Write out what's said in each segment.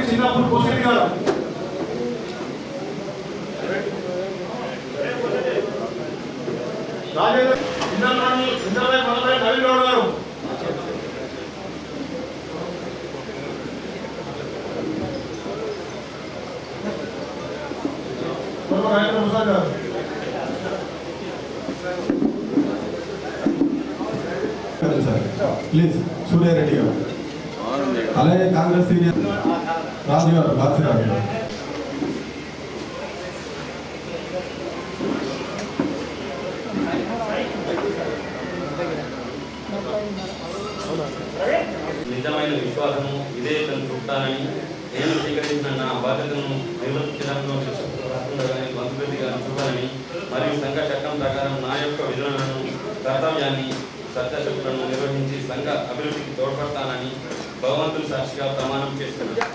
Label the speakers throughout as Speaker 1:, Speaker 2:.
Speaker 1: చిన్నప్పుడు కోసిరెడ్డి గారు రాజేంద్ర ఇంద్రరాయ్ మనరాయ్ నవీన్ గౌడ్ గారు రాజేంద్ర ప్రసాద్ గారు
Speaker 2: ప్లీజ్ సూర్యారెడ్డి గారు అలాగే కాంగ్రెస్ సీనియర్ రాజు గారు బాసిరాజు గారు
Speaker 3: నిజమైన విశ్వాసము ఇదే తను చూపుతానని నేను స్వీకరించిన నా బాధ్యతను నిర్వర్తించడంలో బంధుప్రీతిగా చూపాలని మరియు సంఘ చట్టం ప్రకారం నా యొక్క విధులను కర్తవ్యాన్ని సత్యశక్తులను నిర్వహించి సంఘ అభివృద్ధికి తోడ్పడతానని భగవంతుని సాక్షిగా ప్రమాణం చేస్తున్నాను.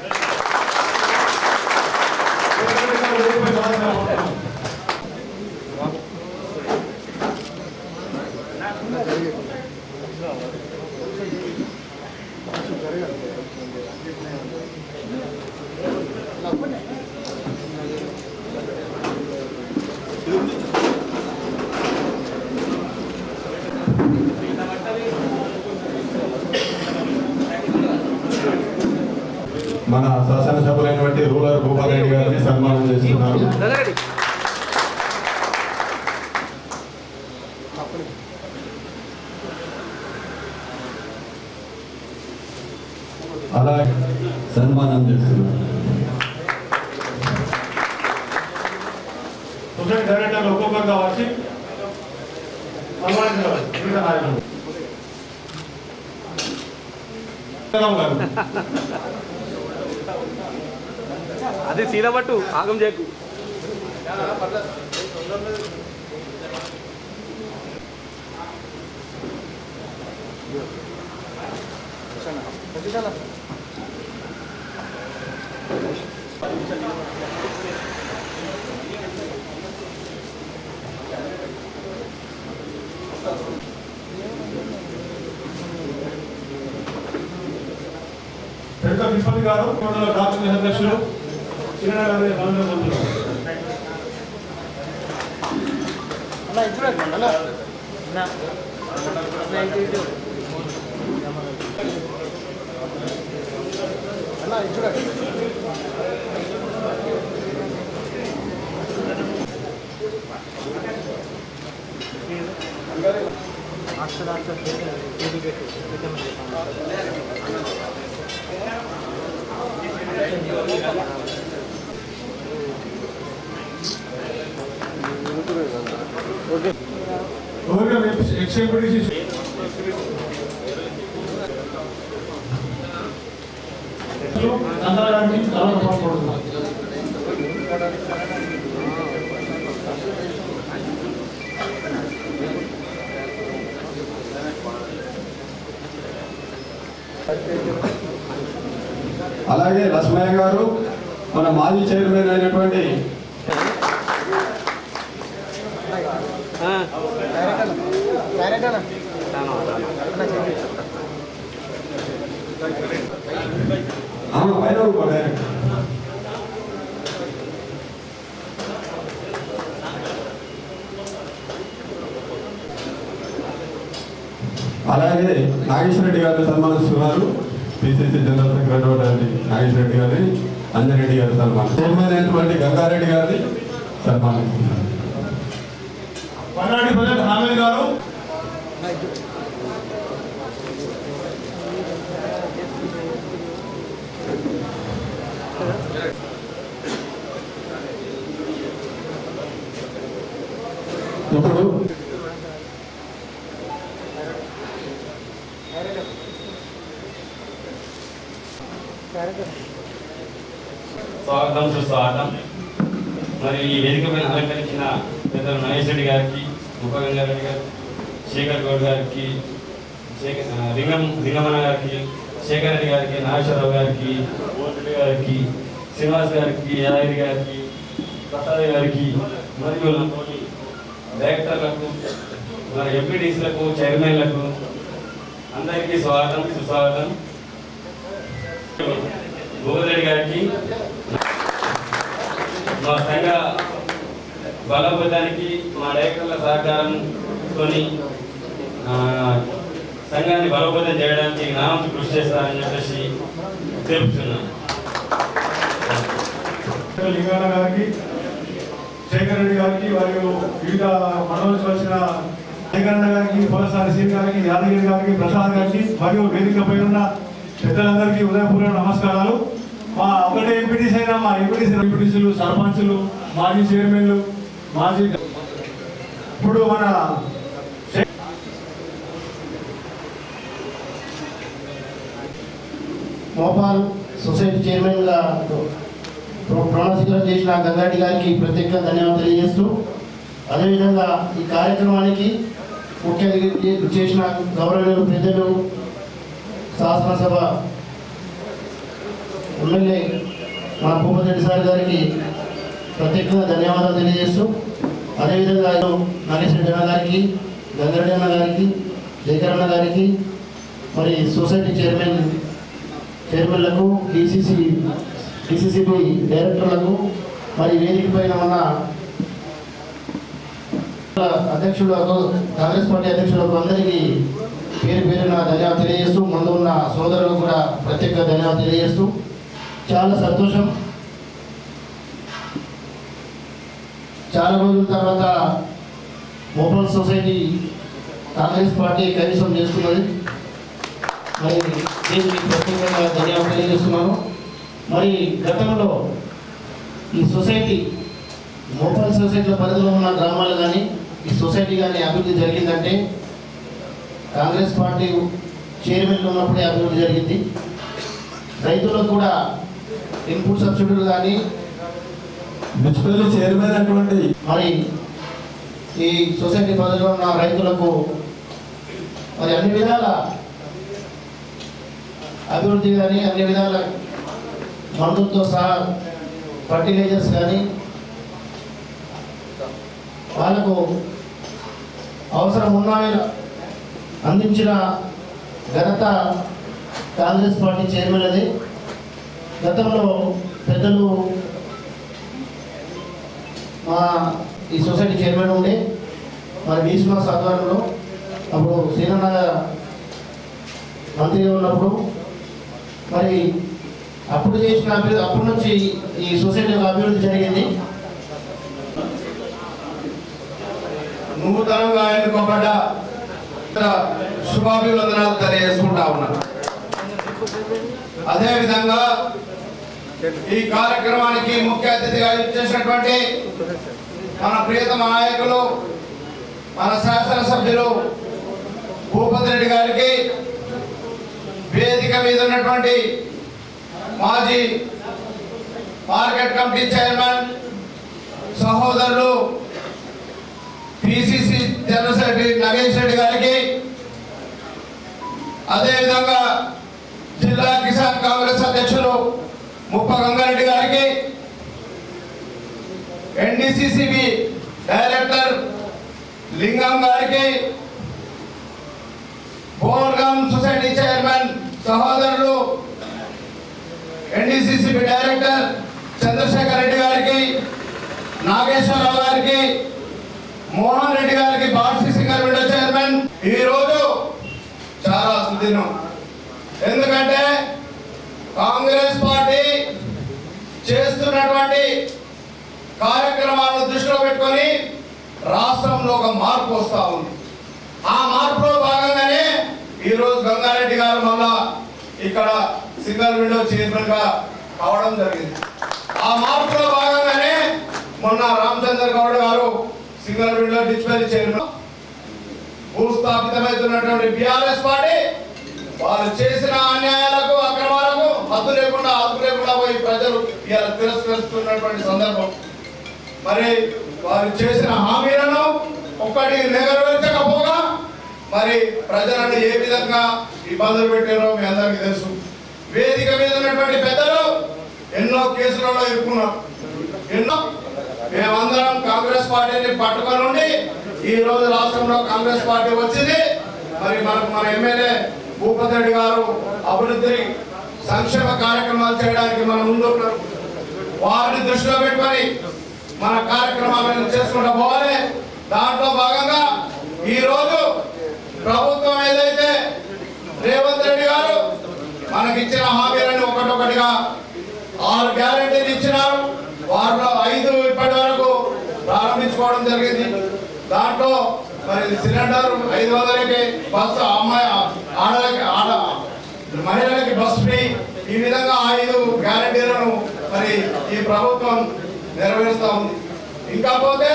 Speaker 2: మన శాసనసభ్యులైనటువంటి రూరల్ భూపాల్ రెడ్డి గారిని సన్మానం చేస్తున్నారు. అలా సన్మానం చేస్తున్నారు.
Speaker 1: సొసైటీ డైరెక్టర్లు ఒక్కొక్కరుగా వచ్చి సన్మానించారు.
Speaker 4: అది సీదా పట్టు ఆగం చేయకు.
Speaker 1: తిరుపతి గారు డాక్టర్ అధ్యక్షులు
Speaker 2: అలాగే లక్ష్మయ్య గారు మన మాజీ చైర్మన్ అయినటువంటి అలాగే నాగేశ్వర రెడ్డి గారిని సన్మానిస్తున్నారు. PCC general secretary Nageshwara Reddy గారిని అంజరెడ్డి గారి సన్మానం. చైర్మన్ అయినటువంటి గంగారెడ్డి గారిని సన్మానిస్తున్నారు.
Speaker 1: హామీద్ గారు
Speaker 2: ఇప్పుడు
Speaker 3: స్వాగతం సుస్వాగతం. మరి ఈ వేదిక పైన అలంకరించిన పెద్దలు నాగేశ్వర రెడ్డి గారికి, ఉపగంగారెడ్డి గారు, శేఖర్ గౌడ్ గారికి, లింగమన్న గారికి, శేఖర్ రెడ్డి గారికి, నాగేశ్వరరావు గారికి, రెడ్డి గారికి, శ్రీనివాస్ గారికి, యాదగిరి గారికి, ప్రసాద్ గారికి, మరియు డైరెక్టర్లకు, మరి ఎంపీటీసీలకు, చైర్మన్లకు అందరికీ స్వాగతం సుస్వాగతం. భూపతిరెడ్డి గారికి మా సంఘ బలోపేతానికి మా డైరెక్టర్ల సహకారంతో సంఘాన్ని బలోపేతం చేయడానికి నా వంతు కృషి చేస్తానని చెప్పేసి తెలుపుతున్నాను.
Speaker 5: లింగన్న గారికి, శేఖర్ రెడ్డి గారికి మరియు వివిధ మండలం నుంచి వచ్చిన లింగన్న గారికి, పోలసారి సింగ్ గారికి, యాదగిరి గారికి, ప్రసాద్ గారికి మరియు వేదికపై ఉన్న పెద్దలందరికీ ఉదయపూర్వక నమస్కారాలు. మా ఒకటే ఎంపీటీసీ అయినా మా ఎంపీటీసీలు, సర్పంచులు, మాజీ చైర్మన్లు, మాజీ ఇప్పుడు మన
Speaker 6: మోపాల్ సొసైటీ చైర్మన్గా ప్రమాణ స్వీకారం చేసిన గంగారెడ్డి గారికి ప్రత్యేకంగా ధన్యవాదాలు తెలియజేస్తూ, అదేవిధంగా ఈ కార్యక్రమానికి ముఖ్య అతిథి చేసిన గౌరవనీయులు పెద్దలు శాసనసభ ఎమ్మెల్యే మన భూపతిరెడ్డి సార్ గారికి ప్రత్యేకంగా ధన్యవాదాలు తెలియజేస్తూ, అదేవిధంగా నరేష్ రెడ్డి అన్న గారికి, గంగారెడ్డి అన్న గారికి, శేఖర్ అన్న గారికి, మరి సొసైటీ చైర్మన్లకు, డిసిసిబి డైరెక్టర్లకు, మరి వేదిక పైన ఉన్న అధ్యక్షులకు, కాంగ్రెస్ పార్టీ అధ్యక్షులకు అందరికీ పేరు పేరున ధన్యవాదాలు తెలియజేస్తూ, ముందు ఉన్న సోదరులకు కూడా ప్రత్యేక ధన్యవాదాలు తెలియజేస్తూ, చాలా సంతోషం. చాలా రోజుల తర్వాత మోపల్ సొసైటీ కాంగ్రెస్ పార్టీ కైవసం చేసుకున్నది. మరి దీనికి ప్రత్యేకంగా ధన్యవాదాలు తెలియజేస్తున్నాను. మరి గతంలో ఈ సొసైటీ మోపల్ సొసైటీల పరిధిలో ఉన్న గ్రామాలు కానీ ఈ సొసైటీ కానీ అభివృద్ధి జరిగిందంటే కాంగ్రెస్ పార్టీ చైర్మన్లు ఉన్నప్పుడే అభివృద్ధి జరిగింది. రైతులకు కూడా ఇన్పుట్ సబ్సిడీలు కానీ
Speaker 2: మున్సిపల్ చైర్మన్ అటువంటి
Speaker 6: మరి ఈ సొసైటీ పరిధిలో ఉన్న రైతులకు మరి అన్ని విధాల అభివృద్ధి కానీ అన్ని విధాల మందులతో సహా ఫర్టిలైజర్స్ కానీ వాళ్ళకు అవసరం ఉన్నాయని అందించిన ఘనత కాంగ్రెస్ పార్టీ చైర్మన్ అది. గతంలో పెద్దలు మా ఈ సొసైటీ చైర్మన్ ఉండే మరి వీశ్వాస్ ఆధ్వర్యంలో అప్పుడు శ్రీనన్న మంత్రిగా ఉన్నప్పుడు మరి అప్పుడు చేసిన అభివృద్ధి, అప్పటి నుంచి ఈ సొసైటీ అభివృద్ధి జరిగింది.
Speaker 7: నూతనంగా ఎన్నుకోబడ్డ శుభాభివందనాలు తెలియజేసుకుంటా ఉన్నాను. అదేవిధంగా ఈ కార్యక్రమానికి ముఖ్య అతిథిగా ఇచ్చేసినటువంటి మన ప్రియతమ నాయకులు, మన శాసనసభ్యులు భూపతిరెడ్డి గారికి, వేదిక మీద ఉన్నటువంటి మాజీ మార్కెట్ కమిటీ చైర్మన్ సహోదరులు PCC general secretary Nagesh Reddy గారికి, అదేవిధంగా జిల్లా కిసాన్ కాంగ్రెస్ అధ్యక్షులు ముప్ప గంగారెడ్డి గారికి, ఎన్డిసిసిబి డైరెక్టర్ లింగం గారికి, బోర్గం సొసైటీ చైర్మన్ సహోదరులు ఎన్డిసిసిబి డైరెక్టర్ చంద్రశేఖర్ రెడ్డి గారికి, నాగేశ్వరరావు గారికి, మోహన్ రెడ్డి గారికి, బార్సీ సింగర్ విండో చైర్మన్. ఈరోజు చాలా సుదినం. ఎందుకంటే కాంగ్రెస్ పార్టీ చేస్తున్నటువంటి కార్యక్రమాలను దృష్టిలో పెట్టుకొని రాష్ట్రంలో ఒక మార్పు వస్తూ ఉంది. ఆ మార్పులో భాగంగానే ఈరోజు గంగారెడ్డి గారు మళ్ళా ఇక్కడ సింగల్ విండో చైర్మన్ గా కావడం జరిగింది. ఆ మార్పులో భాగంగానే మొన్న రామచంద్ర గౌడ్ గారు సింగల్ విండో డిస్ప్లే చైర్మన్. భూస్థాపితమవుతున్నటువంటి బిఆర్ఎస్ పార్టీ వాళ్ళు చేసిన అన్యాయాలకు, అక్రమాలకు హద్దు లేకుండా పోయి ప్రజలు ఇలా తిరస్కరిస్తున్నటువంటి సందర్భం. మరి వారు చేసిన హామీలను ఒక్కటి నెరవేర్చకపోగా మరి ప్రజలను ఏ విధంగా ఇబ్బందులు పెట్టారో మీ అందరికీ తెలుసు. వేదిక మీద ఉన్నటువంటి పెద్దలు ఎన్నో కేసులలో ఇరుక్కున్నారు. మేమందరం కాంగ్రెస్ పార్టీని పట్టుకొని ఉండి ఈ రోజు రాష్ట్రంలో కాంగ్రెస్ పార్టీ వచ్చింది. మరి మనకు మన ఎమ్మెల్యే భూపతిరెడ్డి గారు అభివృద్ధి సంక్షేమ కార్యక్రమాలు చేయడానికి మనం ముందుంటాం. వారిని దృష్టిలో పెట్టుకొని మన కార్యక్రమాలను చేసుకుంటూ పోవాలి. దాంట్లో భాగంగా ఈరోజు ప్రభుత్వం ఏదైతే రేవంత్ రెడ్డి గారు మనకిచ్చిన హామీలను ఒకటొకటిగా 6 గ్యారెంటీలు ఇచ్చినారు. వారిలో 5 ఇప్పటి వరకు ప్రారంభించుకోవడం జరిగింది. దాంట్లో మరి సిలిండర్ 500కి బస్సు మహిళలకి బస్ ఫ్రీ, ఈ విధంగా 5 గ్యారెంటీలను మరి ఈ ప్రభుత్వం నెరవేరుస్తూ ఉంది. ఇంకా పోతే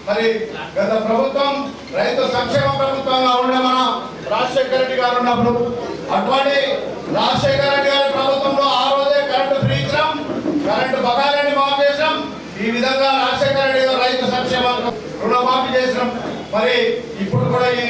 Speaker 7: మరి గత ప్రభుత్వం రైతు సంక్షేమ ప్రభుత్వంగా ఉండే మన రాజశేఖర రెడ్డి గారు ఉన్నప్పుడు అటువంటి రాజశేఖర రెడ్డి గారి ప్రభుత్వంలో ఆ రోజే కరెంటు ఫ్రీ ఇచ్చాం, కరెంటు బకాయిలని మాఫీ చేసాం. ఈ విధంగా రాజశేఖర రెడ్డి గారు రైతు సంక్షేమం రుణమాఫీ చేసినాం. మరి ఇప్పుడు కూడా ఈ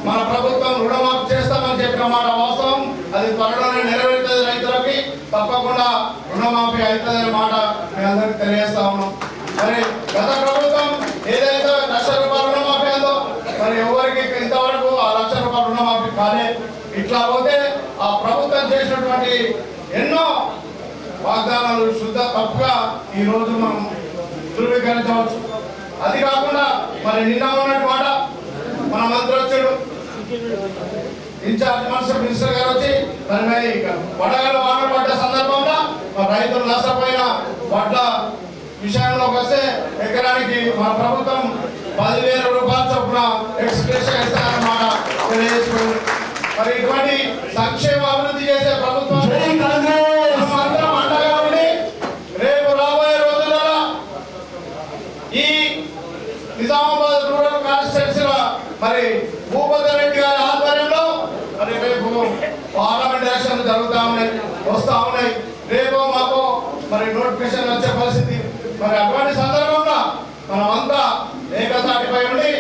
Speaker 7: మన ప్రభుత్వం రుణమాఫీ చేస్తామని చెప్పిన మాట వాస్తవం. అది త్వరలోనే నెరవేరుతుంది. రైతులకి తప్పకుండా రుణమాఫీ అవుతుందనే మాట మీ అందరికీ తెలియజేస్తా ఉన్నాం. మరి గత ప్రభుత్వం ఏదైతే ₹1,00,000 రుణమాఫీ ఉందో మరి ఎవరికి ఇంతవరకు ఆ ₹1,00,000 రుణమాఫీ కాలే. ఇట్లా పోతే ఆ ప్రభుత్వం చేసినటువంటి ఎన్నో వాగ్దానాలు శుద్ధ తప్పుగా ఈ రోజు మనం ధృవీకరించవచ్చు. అది కాకుండా మరి నిన్న ఉన్నట్టు మాట మన మంత్రి వచ్చాడు, ఇన్ఛార్జ్ మినిస్టర్ గారు వచ్చి మరి వడగల వానలు పడ్డ సందర్భంలో రైతులు నష్టపోయిన వడ్ల విషయంలోకి వస్తే ఎకరానికి మన ప్రభుత్వం ₹10,000 చొప్పున ఎక్స్ప్రెషన్ ఇస్తారన్నమాట తెలియజేసుకుంది. మరి ఇటువంటి సంక్షేమ అభివృద్ధి చేసే ప్రభుత్వం అందరం అండగా ఉండి రేపు రాబోయే రోజులలో ఈ నిజామాబాద్ రూరల్ కాన్స్టిట్యున్సీలో మరి భూపతి రెడ్డి గారి ఆధ్వర్యంలో మరి రేపు పార్లమెంట్ ఎలక్షన్లు జరుగుతూ ఉన్నాయి, వస్తూ ఉన్నాయి. రేపు మాకు మరి నోటిఫికేషన్ వచ్చే పరిస్థితి. మరి అటువంటి సందర్భంలో మనమంతా ఏకతాటిపై ఉండి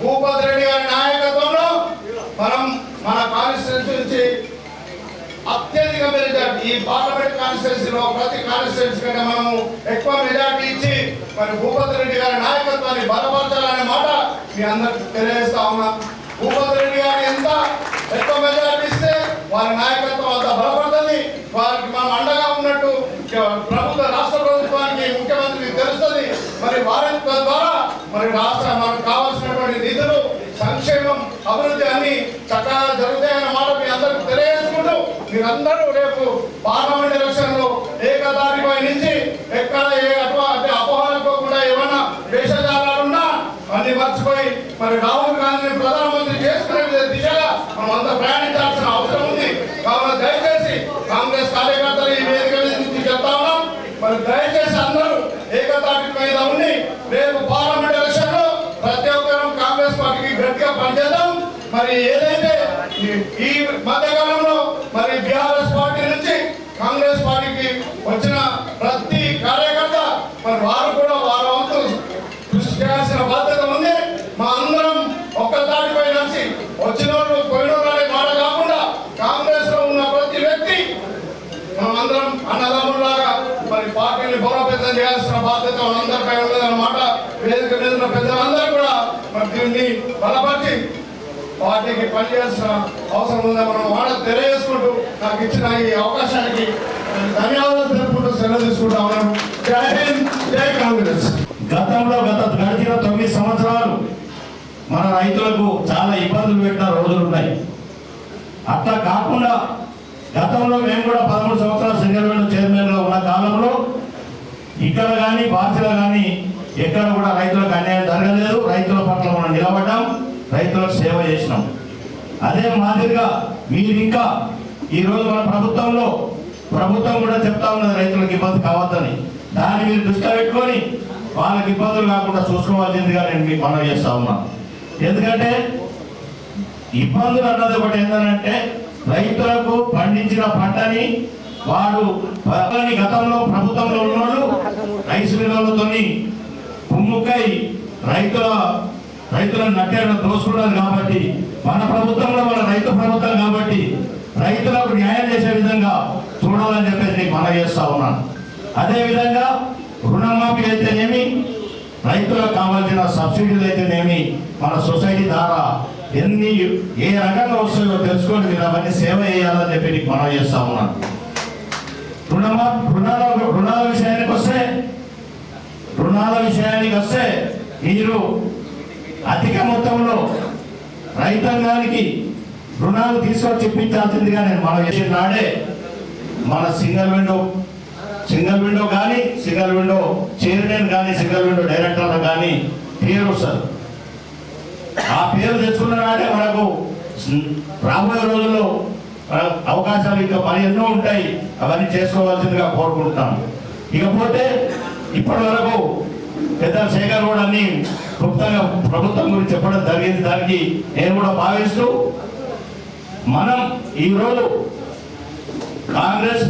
Speaker 7: భూపతి రెడ్డి గారి నాయకత్వంలో మనం మన కాన్స్టిట్యున్సీ నుంచి అత్యధిక మెజార్టీ ఈ పార్లమెంట్ కాన్స్టిట్యున్సీలో ప్రతి కాన్స్టిట్యున్సీ కంటే మనము ఎక్కువ మెజార్టీ ఇచ్చి మరి భూపతి రెడ్డి గారి నాయకత్వాన్ని బలపరచాలనే మాట మీ అందరికి తెలియజేస్తా ఉన్నా. భూపతి రెడ్డి గారు ఎంత ఎక్కువ మెజార్టీ ఇస్తే వారి నాయకత్వం అంత బలపడుతుంది. వారికి మనం అండగా ఉన్నట్టు రాష్ట్ర ప్రభుత్వానికి ముఖ్యమంత్రికి తెలుస్తుంది. మరి వారి ద్వారా మరి రాష్ట్ర మనకు కావాల్సినటువంటి నిధులు, సంక్షేమం, అభివృద్ధి అన్ని చక్కగా జరుగుతాయన్న మాట మీ అందరికి తెలియజేసుకుంటూ మీరందరూ రేపు పార్లమెంట్ ఎలక్షన్ లో ఏకదాటిపై నుంచి ఎక్కడ అంటే అపోహలకోకుండా ఏమన్నా వేషజాలాలున్నా అన్ని మర్చిపోయి మరి రాహుల్ గాంధీని ప్రధానమంత్రి చేసుకునే దిశగా మనం అంతా ప్రయాణించాల్సిన అవసరం ఉంది. కావున దయచేసి కాంగ్రెస్ కార్యకర్తలు ఈ వేదిక నుంచి చెప్తా ఉన్నాం. మరి దయచేసి అందరూ ఏకతాటి మీద ఉండి రేపు పార్లమెంట్ ఎలక్షన్ లో ప్రతి ఒక్కరూ కాంగ్రెస్ పార్టీకి గట్టిగా పనిచేద్దాం. మరి ఏదైతే ఈ మధ్యకాలంలో మరి బీఆర్ఎస్ పార్టీ నుంచి కాంగ్రెస్ పార్టీకి వచ్చిన ప్రతి కార్యకర్త మరి వారు కూడా వారి వంతు కృషి చేయాల్సిన బాధ్యత ఉంది. మా అందరం ఒక్క తాటిపై నడిచి వచ్చిన వాళ్ళు పోయిన వాళ్ళే మాట కాకుండా కాంగ్రెస్ లో ఉన్న ప్రతి వ్యక్తి మనమందరం అన్నదమ్ములాగా మరి పార్టీని బలోపేతం చేయాల్సిన బాధ్యత మనందరిపై ఉన్నదన్నమాట. వేదిక మీద ఉన్న పెద్దలందరూ కూడా మరి దీన్ని బలపరిచి పార్టీకి పనిచేయాల్సిన అవసరం ఉందని మనం మాట తెలియజేసుకుంటూ నాకు ఇచ్చిన ఈ అవకాశానికి ధన్యవాదాలు తెలుపుకుంటూ సెలవు తీసుకుంటా ఉన్నాను. జై హింద్, జై కాంగ్రెస్.
Speaker 8: గతంలో గడిచిన 9 సంవత్సరాలు మన రైతులకు చాలా ఇబ్బందులు పెట్టిన రోజులు ఉన్నాయి. అట్లా కాకుండా గతంలో మేము కూడా 13 సంవత్సరాలు సింగరేణి చైర్మన్గా ఉన్న కాలంలో ఇక్కడ కానీ భారతీయులు కానీ ఎక్కడ కూడా రైతులకు అన్యాయం జరగలేదు. రైతుల పట్ల మనం నిలబడ్డాం, రైతులకు సేవ చేసినాం. అదే మాదిరిగా మీరు ఇంకా ఈరోజు మన ప్రభుత్వం కూడా చెప్తా ఉన్నది రైతులకు ఇబ్బంది కావద్దని. దాన్ని మీరు దృష్టిలో పెట్టుకొని వాళ్ళకి ఇబ్బందులు కాకుండా చూసుకోవాల్సిందిగా నేను మీకు మనవి చేస్తా ఉన్నాను. ఎందుకంటే ఇబ్బందులు అన్నది ఒకటి ఏంటంటే రైతులకు పండించిన పంటని వాడు గతంలో ప్రభుత్వంలో ఉన్నోళ్ళు రైస్ మిల్లలతో కుమ్ముకై రైతులను నట్టేయడం దోసుకున్నారు. కాబట్టి మన ప్రభుత్వంలో మన రైతు ప్రభుత్వం కాబట్టి రైతులకు న్యాయం చేసే విధంగా చూడాలని చెప్పేసి నీకు మనవి చేస్తా ఉన్నాను. అదేవిధంగా రుణమాఫీ అయితేనేమి, రైతులకు కావాల్సిన సబ్సిడీలు అయితేనేమి మన సొసైటీ ద్వారా ఏ రకంగా వస్తాయో తెలుసుకొని మీరు అవన్నీ సేవ చేయాలని చెప్పి నీకు మనవి చేస్తా ఉన్నాను. రుణాల విషయానికి వస్తే మీరు అధిక మొత్తంలో రైతాంగానికి రుణాలు తీసుకొచ్చి ఇప్పించాల్సిందిగా నేను మనం చేసిన నాడే మన సింగిల్ విండో కానీ సింగిల్ విండో చైర్మన్ కానీ సింగిల్ విండో డైరెక్టర్లు కానీ పేరు వస్తారు. ఆ పేరు తెచ్చుకున్న నాడే మనకు రాబోయే రోజుల్లో అవకాశాలు ఇంకా మరి ఎన్నో ఉంటాయి. అవన్నీ చేసుకోవాల్సిందిగా కోరుకుంటున్నాను. ఇకపోతే ఇప్పటి వరకు పెద్ద శేఖర్ కూడా అన్ని క్లుప్తంగా ప్రభుత్వం గురించి చెప్పడం జరిగింది. దానికి నేను కూడా భావిస్తూ మనం ఈరోజు కాంగ్రెస్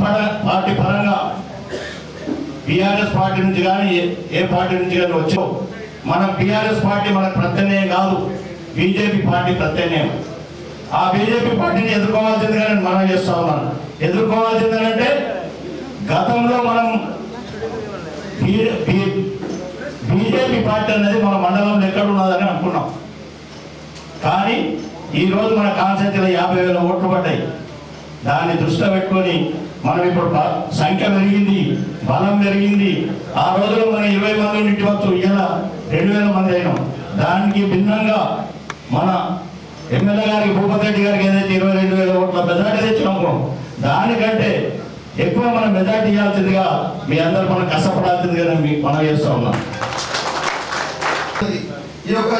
Speaker 8: పార్టీ పరంగా టీఆర్ఎస్ పార్టీ నుంచి కానీ ఏ పార్టీ నుంచి కానీ వచ్చో మనం టీఆర్ఎస్ పార్టీ మనకు ప్రత్యామ్నాయం కాదు, బీజేపీ పార్టీ ప్రత్యామ్నాయం. ఆ బీజేపీ పార్టీని ఎదుర్కోవాల్సిందిగా నేను మనం చేస్తా ఉన్నాను. ఎదుర్కోవాల్సిందంటే గతంలో మనం బీజేపీ పార్టీ అనేది మన మండలంలో ఎక్కడ ఉన్నదని అనుకున్నాం. కానీ ఈరోజు మన కాన్స్టిట్యూన్సీలో 50,000 ఓట్లు పడ్డాయి. దాన్ని దృష్టిలో పెట్టుకొని మనం ఇప్పుడు సంఖ్య పెరిగింది, బలం పెరిగింది. ఆ రోజులో మనం 20 మంది ఉండవచ్చు, ఇలా 2,000 మంది అయినాం. దానికి భిన్నంగా మన ఎమ్మెల్యే గారికి భూపతి రెడ్డి గారికి ఏదైతే 22,000 ఓట్ల మెజార్టీ తెచ్చినామో దానికంటే ఎక్కువ మనం మెజార్టీ ఇవ్వాల్సిందిగా మీ అందరూ మనం కష్టపడాల్సిందిగా మనం చేస్తూ ఉన్నాం.
Speaker 7: ఈ యొక్క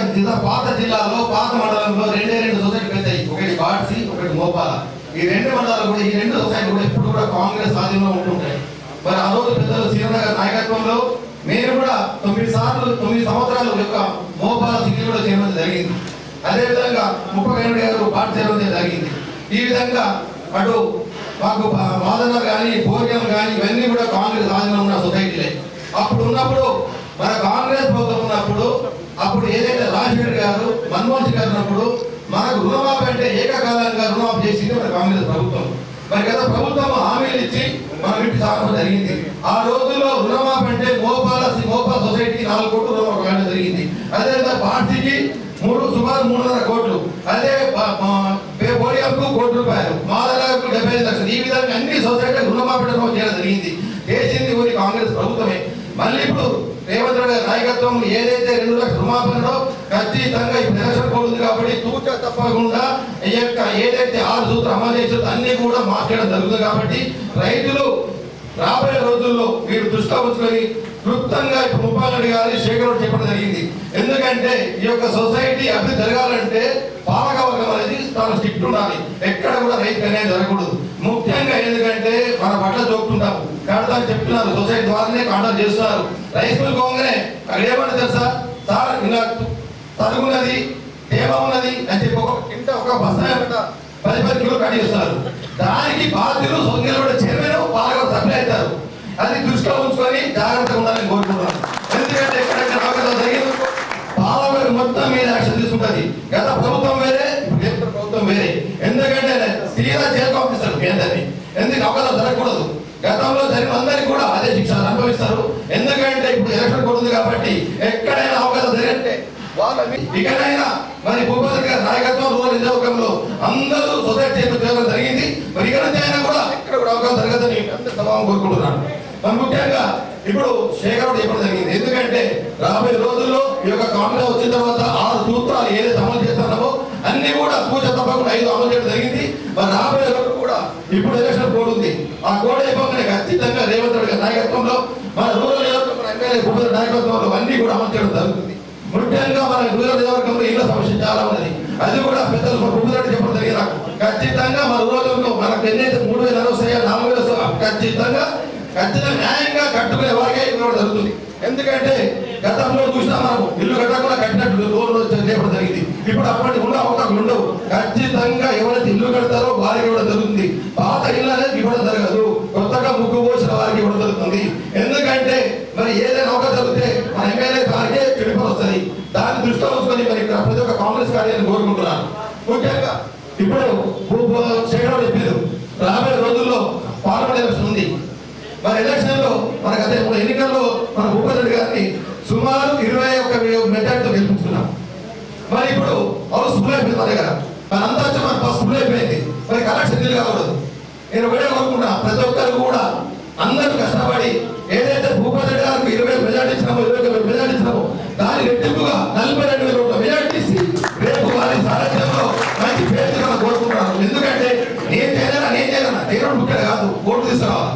Speaker 7: పాత జిల్లాలో పాత మండలంలో 2 సొసైటీ పెద్దాయి. ఒకటి బాడ్సి, ఒకటి మోపాల. ఈ 2 మండలాలు కూడా, ఈ 2 సొసైటీ కూడా ఎప్పుడు కూడా కాంగ్రెస్ ఆధీనంలో ఉంటుంటాయి. మరి ఆ రోజు పెద్దలు సీరన్న గారి నాయకత్వంలో నేను కూడా 9 సంవత్సరాలు యొక్క మోపాల సిటీ కూడా చేయడం జరిగింది. అదేవిధంగా 32 గారు పాట చేయడం జరిగింది. ఈ విధంగా అటు మాకు వాదన కానీ భోజనం కానీ ఇవన్నీ కూడా కాంగ్రెస్ ఆధీనంలో ఉన్న సొసైటీలే. అప్పుడు ఉన్నప్పుడు మన కాంగ్రెస్ ప్రభుత్వం ఉన్నప్పుడు అప్పుడు ఏదైతే రాజశేఖర్ గారు మన్మోహన్ సింగ్ గారు ఉన్నప్పుడు మనకు రుణమాఫీ అంటే ఏకకాలంగా రుణమాఫీ చేసింది మన కాంగ్రెస్ ప్రభుత్వం. మరి గత ప్రభుత్వం హామీలు ఇచ్చి మనం ఇంటి సాగడం జరిగింది. ఆ రోజుల్లో రుణమాఫీ అంటే మోపాల సొసైటీ 4 కోట్లు రుణమాఫీ వేయడం జరిగింది. అదేవిధంగా పార్టీకి సుమారు 3.5 కోట్లు, అదే పోడియంకు 1 కోటి రూపాయలు, మాదలకు 75 లక్షలు. ఈ విధంగా అన్ని సొసైటీలకు రుణమాఫీ చేయడం జరిగింది. చేసింది ఊరి కాంగ్రెస్ ప్రభుత్వమే. మళ్ళీ ఇప్పుడు రేవంత్ రెడ్డి గారి నాయకత్వం ఏదైతే 2 లక్షల రుణమాఫీలో ఖచ్చితంగా ఇప్పుడు ఎలక్షన్ కోడ్ ఉంది కాబట్టి తూచ తప్పకుండా ఈ యొక్క ఏదైతే 6 సూత్రాలు అమలు చేసేది అన్ని కూడా మార్చడం జరుగుతుంది. కాబట్టి రైతులు రాబోయే రోజుల్లో మీరు దృష్టిలో ఉంచుకొని క్లుప్తంగా ఇప్పుడు ముప్పారెడ్డి గారి శేఖర్ చెప్పడం జరిగింది. ఎందుకంటే ఈ యొక్క సొసైటీ అభివృద్ధి జరగాలంటే పాలకవర్గం అనేది చాలా స్ట్రిక్ట్ ఉండాలి. ఎక్కడ కూడా రైతు అనేది జరగకూడదు. ముఖ్యంగా ఎందుకంటే మన బట్టలు చూపుతుంటాం, కడతాను చెప్తున్నారు, సొసైటీ ద్వారానే కాంటాక్ట్ చేస్తున్నారు. రైతులు పోగానే అక్కడ ఏమన్నా తెలుసా సార్, ఇంకా తరుగున్నది తేమ ఉన్నది అని చెప్పి ఒక బస్తా 10 కిలో కట్ చేస్తున్నారు. దానికి బాధ్యులు సొంగలు చైర్మన్ పాలకవర్గం సభ్యులు అవుతారు. అది దృష్టిలో ఉంచుకొని జాగ్రత్తగా ఉండాలని కోరుకుంటున్నాను. ఎందుకంటే ఎక్కడెక్కడ అవకాశాలు జరిగింది పాలకవర్గం మొత్తం మీద యాక్షన్ తీసుకుంటుంది. గత ప్రభుత్వం వేరే, ఇప్పుడు ప్రభుత్వం వేరే. ఎందుకంటే సీదా జైలు పంపిస్తారు కేంద్రాన్ని. ఎందుకు అవకాశాలు జరగకూడదు. గతంలో జరిగిన అందరికీ కూడా అదే శిక్షలు అనుభవిస్తారు. ఎందుకంటే ఇప్పుడు ఎలక్షన్ కూడా ఉంది కాబట్టి ఎక్కడైనా అవకాశాలు జరిగితే వాళ్ళని ఇకనైనా మరి భూపతి గారి నాయకత్వం రూరల్ నియోజకవర్గంలో అందరూ సొసైటీ చేయడం జరిగింది. మరి ఇక నుంచి అయినా కూడా ఎక్కడ కూడా అవకాశం జరగదని సభావం కోరుకుంటున్నాను. మరి ముఖ్యంగా ఇప్పుడు శేఖర్ చెప్పడం జరిగింది. ఎందుకంటే రాబోయే రోజుల్లో ఈ యొక్క కాంగ్రెస్ వచ్చిన తర్వాత 6 సూత్రాలు ఏదైతే అమలు చేస్తున్నామో అన్ని కూడా పూజ తప్పకుండా 5 అమలు చేయడం జరిగింది. మరి రాబోయే రోజు కూడా ఇప్పుడు ఎలక్షన్ కోడ్ ఉంది. ఆ కోడ్ అయిపోగానే ఖచ్చితంగా రేవంత్ రెడ్డి గారి నాయకత్వంలో మన రూరల్ నియోజకవర్గం ఎమ్మెల్యే భూపతి నాయకత్వంలో అన్ని కూడా అమలు చేయడం జరుగుతుంది. ముఖ్యంగా మన రూరల్ నియోజకవర్గంలో ఇళ్ల సమస్య చాలా ఉన్నది. అది కూడా పెద్దలు భూపతి చెప్పడం జరిగింది. ఖచ్చితంగా మన రూరల్ మనకు ఎన్నైతే 3,000 వస్తాయో 4,000 ఖచ్చితంగా న్యాయంగా కట్టుకునే వారికే ఇవ్వడం జరుగుతుంది. ఎందుకంటే గతంలో చూసినా మనం ఇల్లు కట్టకుండా కట్టినట్టు రోజులు చెప్పడం జరిగింది. ఇప్పుడు అప్పటి ఉన్న అవకాశాలు ఉండవు. ఖచ్చితంగా ఎవరైతే ఇల్లు కడతారో వారికి ఇవ్వడం జరుగుతుంది. పాత ఇల్లు అనేది ఇవ్వడం జరగదు. కొత్తగా ముగ్గు పోసిన వారికి ఇవ్వడం జరుగుతుంది. ఎందుకంటే మరి ఏదైనా అవకాశం జరిగితే మన ఎమ్మెల్యే వారికే చెడిపోయి వస్తుంది. దాన్ని దృష్టిలో ఉంచుకొని మరి ఇక్కడ ప్రతి ఒక్క కాంగ్రెస్ కార్యాన్ని కోరుకుంటున్నాను. ముఖ్యంగా ఇప్పుడు శేఖర్ చెప్పారు రాబోయే రోజుల్లో పార్లమెంట్ ఎలక్షన్ ఉంది. మరి ఎలక్షన్ లో మనకు అదే ఎన్నికల్లో మన భూపతి రెడ్డి గారిని సుమారు 21 మెజార్టీతో గెలిపించుకున్నాం. మరి ఇప్పుడు హౌస్ ఫుల్ అయిపోయింది మన దగ్గర. మన అంతా వచ్చి మన బస్ ఫుల్ అయిపోయింది. మరి కలెక్షన్ నిధులు కాకూడదు. నేను ఒకటే కోరుకుంటున్నా ప్రతి ఒక్కరు కూడా
Speaker 8: అందరూ కష్టపడి ఏదైతే భూపతి రెడ్డి గారికి 20,000 మెజార్టీ ఇచ్చినామో 21,000 మెజార్టీ ఇచ్చినామో దాని రెట్టింపుగా 42,000 ఓట్ల మెజార్టీ ఇచ్చి రేపు వారి సారథ్యంలో మంచి పేరు మనం కోరుకుంటున్నాను. ఎందుకంటే నేను చేయలేనా దేవుడు ముఖ్యం కాదు, ఓటు తీసుకురావాలి.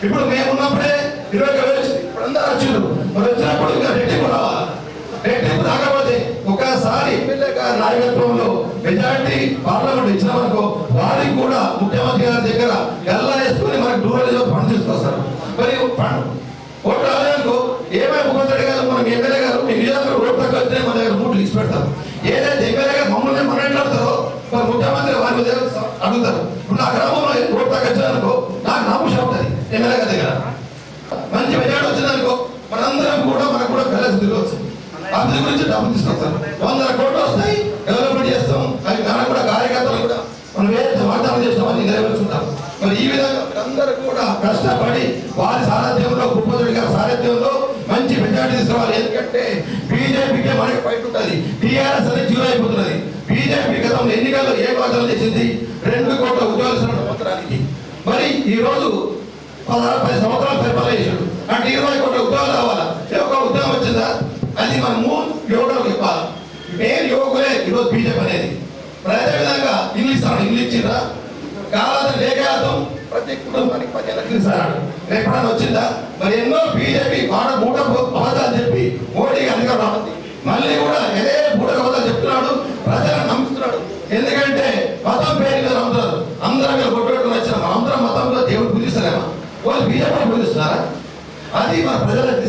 Speaker 8: ఇప్పుడు మేము ఉన్నప్పుడే 21,000 వచ్చింది, ఇప్పుడు అందరూ వచ్చారు. మరి వచ్చినప్పుడు ఇంకా రెట్టింపు రావాలి. రెట్టింపు రాకపోతే ఒకసారి ఎమ్మెల్యే గారి నాయకత్వంలో మెజార్టీ పార్లమెంట్ ఇచ్చినామనుకో వారికి కూడా ముఖ్యమంత్రి గారి దగ్గర ఎల్లా వేసుకుని మనకు డూరల్ ఫండ్ తీసుకొస్తారు. మరి ఓటు రాలేదనుకో ఏమై ముఖ్యమంత్రి గారు మనం ఎమ్మెల్యే గారు మీ నిజంగా ఓటు తక్కువ వస్తే మన దగ్గర మూట్లు ఇచ్చి పెడతారు. ఏదైతే ఎమ్మెల్యే గారు మమ్మల్ని మాట్లాడతారో మరి ముఖ్యమంత్రి వారి అడుగుతారు. ఇప్పుడు నా గ్రామంలో ఓటు తక్కువ వచ్చిందనుకో నాకు నామూషం అవుతుంది ఎమ్మెల్యే గారి దగ్గర. మంచి మెజార్టీ వచ్చిందనుకో మనందరం కూడా మనకు కూడా కలిసి తిరగవచ్చు. అభివృద్ధి గురించి డబ్బు తీసుకొస్తారు. 100 కోట్లు వస్తాయి, డెవలప్మెంట్ చేస్తాం. అవి మనకు కూడా కార్యకర్తలు కూడా మనం ఏదైతే వాగ్దానం చేస్తామని నెరవేర్చుకుంటాం. మరి ఈ విధంగా అందరూ కూడా కష్టపడి వారి సారథ్యంలో భూపతి గారి సారథ్యంలో మంచి మెజార్టీ తీసుకోవాలి. ఎందుకంటే బీజేపీకే మనకి ఫైట్ ఉంటుంది. టీఆర్ఎస్ అనేది జీరో అయిపోతున్నది. బీజేపీ గతంలో ఎన్నికల్లో ఏ వాగ్దానం చేసింది? 2 కోట్ల ఉద్యోగాలు సంవత్సరానికి. మరి ఈ రోజు 10 సంవత్సరాలు పరిపాలన చేశాడు అంటే 20 కోట్ల ఉద్యోగాలు రావాలా? ఒక ఉద్యోగం వచ్చిందా? అది మనము యువకులకు ఇవ్వాలి. మెయిన్ యువకులే ఈరోజు బీజేపీ అనేది. మరి అదేవిధంగా ఇంగ్లీష్ ఇచ్చిరా కావాలని లేఖార్థం ప్రతి కుటుంబానికి 15 లక్షలు ఇస్తాడు. ఎప్పుడైనా వచ్చిందా? మరి ఎన్నో బీజేపీ మూట అబద్ధాలు చెప్పి మోడీకి అధికారం రావాలి. మళ్ళీ కూడా ఏదే మూట అబద్ధాలు చెప్తున్నాడు, ప్రజలను నమ్ముతున్నాడు. ఎందుకంటే మతం పేరు మీద నమ్ముతున్నారు. అందరం మీద కొట్టుకొని వచ్చిన అందరం మతంలో దేవుడు పూజిస్తారేమో, వాళ్ళు బీజేపీ పూజిస్తున్నారా? అది మన ప్రజలకు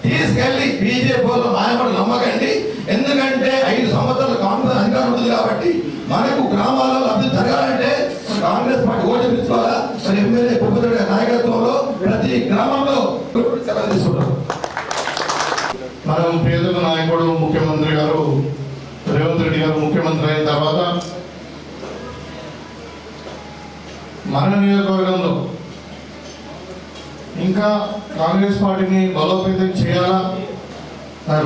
Speaker 8: తీసుకెళ్ళి బీజేపీ వాళ్ళు మాయపడి నమ్మకండి. ఎందుకంటే 5 సంవత్సరాలు కాంగ్రెస్ అధికారం ఉంది కాబట్టి మనకు గ్రామాల్లో అభివృద్ధి జరగాలంటే కాంగ్రెస్ పార్టీ ఓటు తీసుకోవాలా. మరి ఎమ్మెల్యే భూపతి రెడ్డి నాయకత్వంలో ప్రతి గ్రామంలో సెలవు తీసుకుంటారు.
Speaker 9: మనం పేదల నాయకుడు ముఖ్యమంత్రి గారు రేవంత్ రెడ్డి గారు ముఖ్యమంత్రి అయిన తర్వాత మన నియోజకవర్గంలో ఇంకా కాంగ్రెస్ పార్టీని బలోపేతం చేయాలా,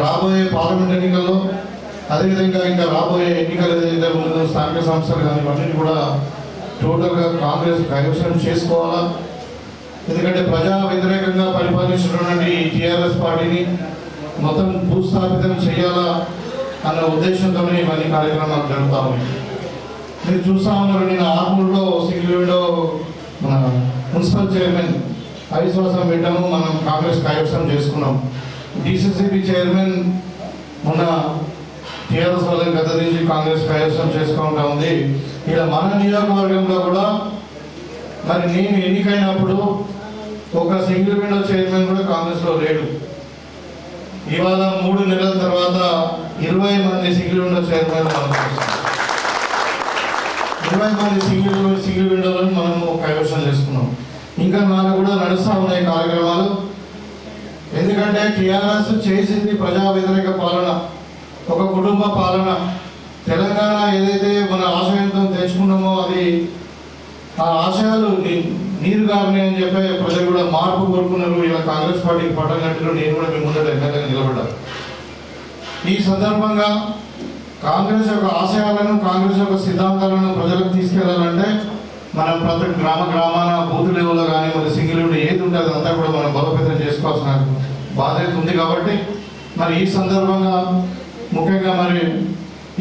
Speaker 9: రాబోయే పార్లమెంట్ ఎన్నికల్లో అదేవిధంగా ఇంకా రాబోయే ఎన్నికలు ఏదైతే ఉంటుందో స్థానిక సంస్థలు కానీ ఇవన్నీ కూడా టోటల్గా కాంగ్రెస్ కైవసం చేసుకోవాలా. ఎందుకంటే ప్రజా వ్యతిరేకంగా పరిపాలించినటువంటి టీఆర్ఎస్ పార్టీని మొత్తం భూస్థాపితం చేయాలా అన్న ఉద్దేశంతోనే ఇవన్నీ కార్యక్రమాలు జరుగుతూ ఉన్నాయి. మీరు చూస్తూ ఉన్నారు, నేను ఆర్మూర్లో సింగిల్ విండో మన మున్సిపల్ చైర్మన్ అవిశ్వాసం పెట్టాము, మనం కాంగ్రెస్ కైవసం చేసుకున్నాం. డిసిసిబి చైర్మన్ మొన్న టీఆర్ఎస్ వాళ్ళని గద్దరించి కాంగ్రెస్ కైవసం చేసుకుంటా ఉంది. ఇలా మన నియోజకవర్గంలో కూడా మరి నేను ఎన్నికైనప్పుడు ఒక సింగిల్ విండో చైర్మన్ కూడా కాంగ్రెస్లో లేడు. ఇవాళ 3 నెలల తర్వాత 20 మంది సింగిల్ విండో చైర్మన్ 20 మంది సింగిల్ విండోలను మనము కైవసం చేసుకున్నాం. ఇంకా నాలుగు కూడా నడుస్తూ ఉన్నాయి కార్యక్రమాలు. ఎందుకంటే టీఆర్ఎస్ చేసింది ప్రజా వ్యతిరేక పాలన, ఒక కుటుంబ పాలన. తెలంగాణ ఏదైతే మన ఆశయంతో తెచ్చుకున్నామో అది ఆ ఆశయాలు నీరు గారిని అని చెప్పి ప్రజలు కూడా మార్పు కోరుకున్నారు. ఇలా కాంగ్రెస్ పార్టీకి పట్టనట్టులో నేను కూడా మీ ముందట ఎమ్మెల్యేగా నిలబడ్డాను. ఈ సందర్భంగా కాంగ్రెస్ యొక్క ఆశయాలను కాంగ్రెస్ యొక్క సిద్ధాంతాలను ప్రజలకు తీసుకెళ్లాలంటే మనం ప్రతి గ్రామాన బూత్ లెవెల్లో కానీ మరి సింగిల్ విండో ఏది ఉంటే అదంతా కూడా మనం బలోపేతం చేసుకోవాల్సిన బాధ్యత ఉంది. కాబట్టి మరి ఈ సందర్భంగా ముఖ్యంగా మరి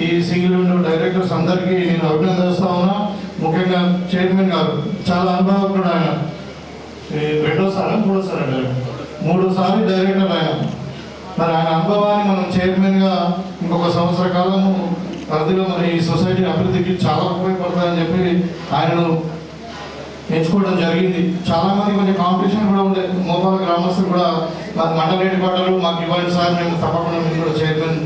Speaker 9: ఈ సింగిల్ విండో డైరెక్టర్స్ అందరికీ నేను అభినందిస్తా ఉన్నా. ముఖ్యంగా చైర్మన్ గారు చాలా అనుభవజ్ఞుడు. ఆయన 3సారి డైరెక్టర్ ఆయన. మరి ఆయన అనుభవాన్ని మనం చైర్మన్గా ఇంకొక సంవత్సర కాలము పరిధిలో మరి ఈ సొసైటీ అభివృద్ధికి చాలా ఉపయోగపడుతుందని చెప్పి ఆయనను ఎంచుకోవడం జరిగింది. చాలామంది కొంచెం కాంపిటీషన్ కూడా ఉండే మోపాల గ్రామస్తులు కూడా మాకు మండల హెడ్ క్వార్టర్లు మాకు ఇవ్వండి సార్, మేము తప్పకుండా మీరు కూడా చైర్మన్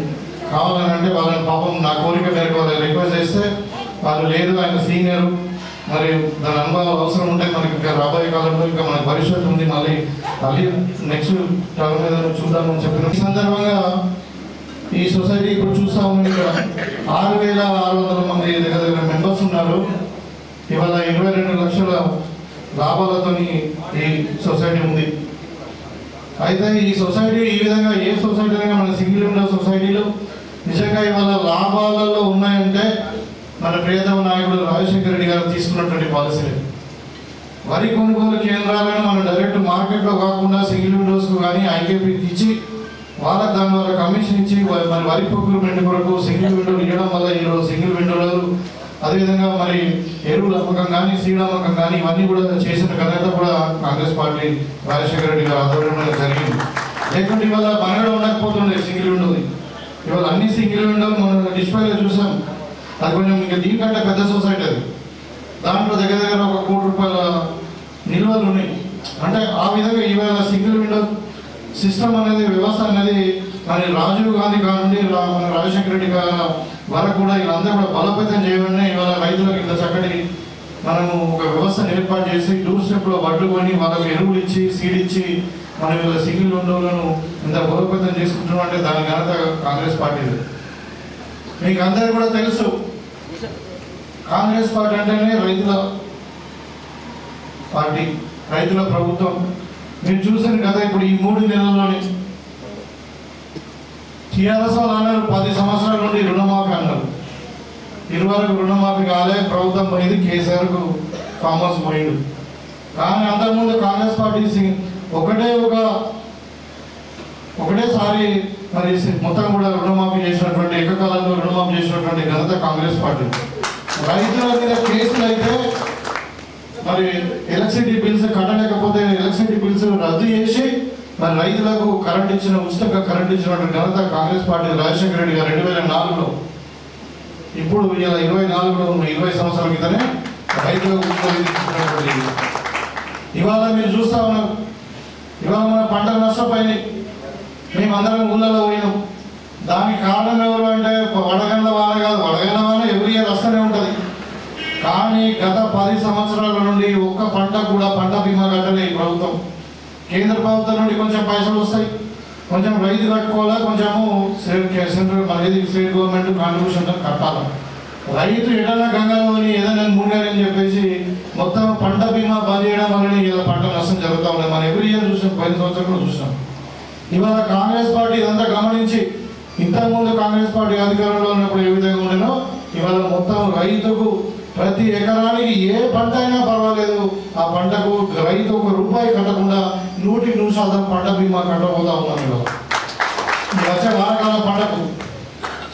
Speaker 9: కావాలని అంటే వాళ్ళని పాపం నా కోరిక మేరకు వాళ్ళని రిక్వెస్ట్ చేస్తే వాళ్ళు లేదు, ఆయన సీనియర్, మరి దాని అనుభవం అవసరం ఉంటే మనకి ఇంకా రాబోయే కాలంలో ఇంకా మనకి భవిష్యత్తు ఉంది, మళ్ళీ నెక్స్ట్ టర్మ్ మీద చూద్దామని చెప్పిన ఈ సందర్భంగా ఈ సొసైటీ ఇప్పుడు చూస్తా ఉన్నాం. ఇక్కడ 6,600 మంది దగ్గర మెంబర్స్ ఉన్నారు. ఇవాళ 22 లక్షల లాభాలతో ఈ సొసైటీ ఉంది. అయితే ఈ సొసైటీ ఈ విధంగా ఏ సొసైటీ అయినా మన సింగిల్ విండో సొసైటీలు నిజంగా ఇవాళ లాభాలలో ఉన్నాయంటే మన ప్రియతమ నాయకుడు రాజశేఖర రెడ్డి గారు తీసుకున్నటువంటి పాలసీలు. వరి కొనుగోలు కేంద్రాలను మనం డైరెక్ట్ మార్కెట్లో కాకుండా సింగిల్ విండోస్కు కానీ ఐకేపీ ఇచ్చి వాళ్ళకి దాని వల్ల కమిషన్ ఇచ్చి మరి వరి ప్రొక్యూర్మెంట్ కొరకు సింగిల్ విండోలు ఇవ్వడం వల్ల ఈరోజు సింగిల్ విండోలు అదేవిధంగా మరి ఎరువుల అమ్మకం కానీ సీడ్ అమ్మకం కానీ ఇవన్నీ కూడా చేసిన ఘనత కూడా కాంగ్రెస్ పార్టీ రాజశేఖర రెడ్డి గారు ఆధ్వర్యంలో జరిగింది. లేకుంటే ఇవాళ మనగడ ఉండకపోతుండే సింగిల్ విండోది. ఇవాళ అన్ని సింగిల్ విండోలు మనం డిస్ప్లేలో చూసాం. అది కొంచెం ఇంకా దీనికంటే పెద్ద సొసైటీ అది. దాంట్లో దగ్గర దగ్గర 1 కోటి రూపాయల నిల్వలు ఉన్నాయి. అంటే ఆ విధంగా ఇవాళ సింగిల్ విండో సిస్టమ్ అనేది వ్యవస్థ అనేది మరి రాజీవ్ గాంధీ కానుండి మన రాజశేఖర రెడ్డి గారి వరకు కూడా వీళ్ళందరూ కూడా బలోపేతం చేయబడినా ఇవాళ రైతులకు ఇంత చక్కటి మనము ఒక వ్యవస్థను ఏర్పాటు చేసి డోర్ స్టెప్లో వడ్లు కొని వాళ్ళకి ఎరువులు ఇచ్చి సీడ్ ఇచ్చి మనం వీళ్ళ సింగిల్ విండోలను ఇంత బలోపేతం చేసుకుంటున్నాం అంటే దాని ఘనత కాంగ్రెస్ పార్టీది. మీకు అందరికీ కూడా తెలుసు, కాంగ్రెస్ పార్టీ అంటేనే రైతుల పార్టీ, రైతుల ప్రభుత్వం. మీరు చూసారు కదా ఇప్పుడు ఈ 3 నెలల్లోనే టీఆర్ఎస్ వాళ్ళు అన్నారు 10 సంవత్సరాల నుండి రుణమాఫీ అన్నారు. ఇరువరకు రుణమాఫీ కాలే, ప్రభుత్వం పోయింది, కేసీఆర్కు ఫామ్ హౌస్ పోయిండు. కానీ అంతకుముందు కాంగ్రెస్ పార్టీ ఒకటేసారి మరి మొత్తం కూడా రుణమాఫీ చేసినటువంటి ఏకకాలంలో రుణమాఫీ చేసినటువంటి ఘనత కాంగ్రెస్ పార్టీ. రైతుల మీద కేసులు అయితే మరి ఎలక్ట్రిసిటీ బిల్స్ కట్టలేకపోతే ఎలక్ట్రిసిటీ బిల్స్ రద్దు చేసి మరి రైతులకు ఉచితంగా కరెంట్ ఇచ్చినటువంటి ఘనత కాంగ్రెస్ పార్టీ రాజశేఖర రెడ్డి గారు 2004లో. ఇప్పుడు ఇలా 24లో 20 సంవత్సరాల క్రితమే రైతులకు ఇచ్చినటువంటి. ఇవాళ మీరు చూస్తా ఉన్నారు, ఇవాళ మన పంటలు నష్టపోయినాయి. మేమందరం ఊళ్ళలో పోయినాం. దానికి కారణం ఎవరు అంటే వడగండ్ల వాన కాదు, వడగండ్ల వాన ఎవరి ఇయర్ వస్తూనే ఉంటుంది. కానీ గత 10 సంవత్సరాల నుండి ఒక్క పంట కూడా పంట బీమా కట్టలే ఈ ప్రభుత్వం. కేంద్ర ప్రభుత్వం నుండి కొంచెం పైసలు వస్తాయి, కొంచెం రైతు కట్టుకోవాలా, కొంచెము సెంట్రల్ మనది స్టేట్ గవర్నమెంట్ కాంట్రిబ్యూషన్ కట్టాలి. రైతు ఎటన్నా గంగలోని ఏదైనా మునిగారని చెప్పేసి మొత్తం పంట బీమా బంద్ చేయడం వల్ల ఇలా పంట నష్టం జరుగుతూ ఉంది. మనం ఎవ్రీ ఇయర్ చూసాం, 10 సంవత్సరాలు చూసాం. ఇవాళ కాంగ్రెస్ పార్టీ ఇదంతా గమనించి ఇంతకుముందు కాంగ్రెస్ పార్టీ అధికారంలో ఉన్నప్పుడు ఏ విధంగా ఉండేనో ఇవాళ మొత్తం రైతుకు ప్రతి ఎకరానికి ఏ పంట అయినా పర్వాలేదు, ఆ పంటకు రైతు 1 రూపాయి కట్టకుండా 100% పంట బీమా కట్టబోతా ఉన్నాం ఇవాళ వచ్చే వానకాలం పంటకు.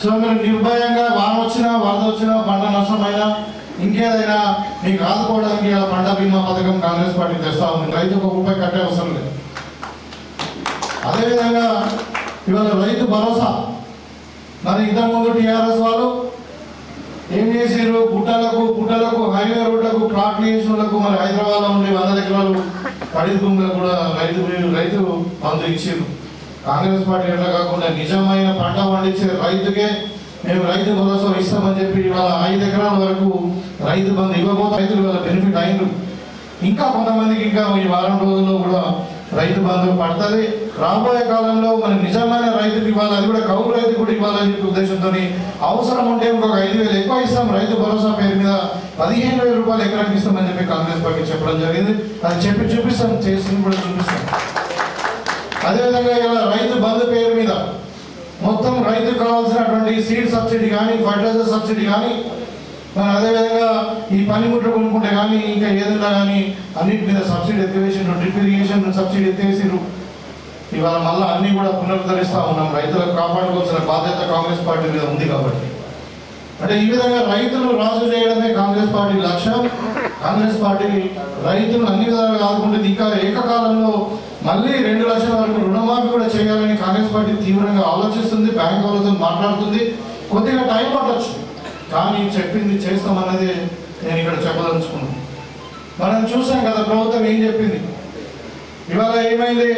Speaker 9: సో మీరు నిర్భయంగా వాన వచ్చినా వరద వచ్చినా పంట నష్టమైనా ఇంకేదైనా మీకు ఆదుకోవడానికి ఇలా పంట బీమా పథకం కాంగ్రెస్ పార్టీ తెస్తా ఉంది. రైతుకు 1 రూపాయి కట్టే అవసరం లేదు. అదేవిధంగా ఇవాళ రైతు భరోసా మరి ఇంతకుముందు టీఆర్ఎస్ వాళ్ళు ఏం చేసారు, పుట్టలకు హైవే రోడ్లకు ప్లాట్లు చేసినలకు మరి హైదరాబాద్లో ఉండి 100 ఎకరాలు ఖరీదు భూములకు కూడా రైతు బంధు ఇచ్చారు. కాంగ్రెస్ పార్టీ ఎట్లా కాకుండా నిజమైన పంట పండించే రైతుకే మేము రైతు భరోసా ఇస్తామని చెప్పి ఇవాళ 5 ఎకరాల వరకు రైతు బంధు ఇవ్వబోతే రైతులు వాళ్ళ బెనిఫిట్ అయినరు. ఇంకా కొంతమందికి ఇంకా ఈ వారం రోజుల్లో కూడా రైతు బంధు పడుతుంది. రాబోయే కాలంలో మన నిజమైన రైతుకి ఇవ్వాలి, అది కూడా కౌలు రైతు కూడా ఇవ్వాలని చెప్పి ఉద్దేశంతో అవసరం ఉంటే ఇంకొక 5,000 ఎక్కువ ఇస్తాం. రైతు భరోసా పేరు మీద 15,000 రూపాయలు ఎకరానికి ఇస్తామని చెప్పి కాంగ్రెస్ పార్టీ చెప్పడం జరిగింది. అది చెప్పి చూపిస్తాం, చేసి కూడా చూపిస్తాం. అదేవిధంగా ఇలా రైతు బంధు పేరు మీద మొత్తం రైతుకు కావాల్సినటువంటి సీడ్ సబ్సిడీ కానీ ఫర్టిలైజర్ సబ్సిడీ కానీ మరి అదేవిధంగా ఈ పనిముట్లు కొనుక్కుంటే కానీ ఇంకా ఏదైనా కానీ అన్నింటి మీద సబ్సిడీ ఎత్తివేసిండ్రు. డ్రిప్ ఇరిగేషన్ సబ్సిడీ ఎత్తివేసిండ్రు. ఇవాళ మళ్ళీ అన్నీ కూడా పునరుద్ధరిస్తూ ఉన్నాం. రైతులకు కాపాడుకోవాల్సిన బాధ్యత కాంగ్రెస్ పార్టీ మీద ఉంది కాబట్టి అంటే ఈ విధంగా రైతులు రాజు చేయడమే కాంగ్రెస్ పార్టీ లక్ష్యం. కాంగ్రెస్ పార్టీ రైతులు అన్ని విధాలుగా ఆదుకుంటుంది. ఇంకా ఏకకాలంలో మళ్ళీ 2 లక్షల వరకు రుణమాఫీ కూడా చేయాలని కాంగ్రెస్ పార్టీ తీవ్రంగా ఆలోచిస్తుంది. బ్యాంక్ వాళ్ళతో మాట్లాడుతుంది. కొద్దిగా టైం పట్టచ్చు, కానీ చెప్పింది చేస్తామన్నది నేను ఇక్కడ చెప్పదలుచుకున్నాను. మనం చూసాం కదా ప్రభుత్వం ఏం చెప్పింది. ఇవాళ ఏమైంది,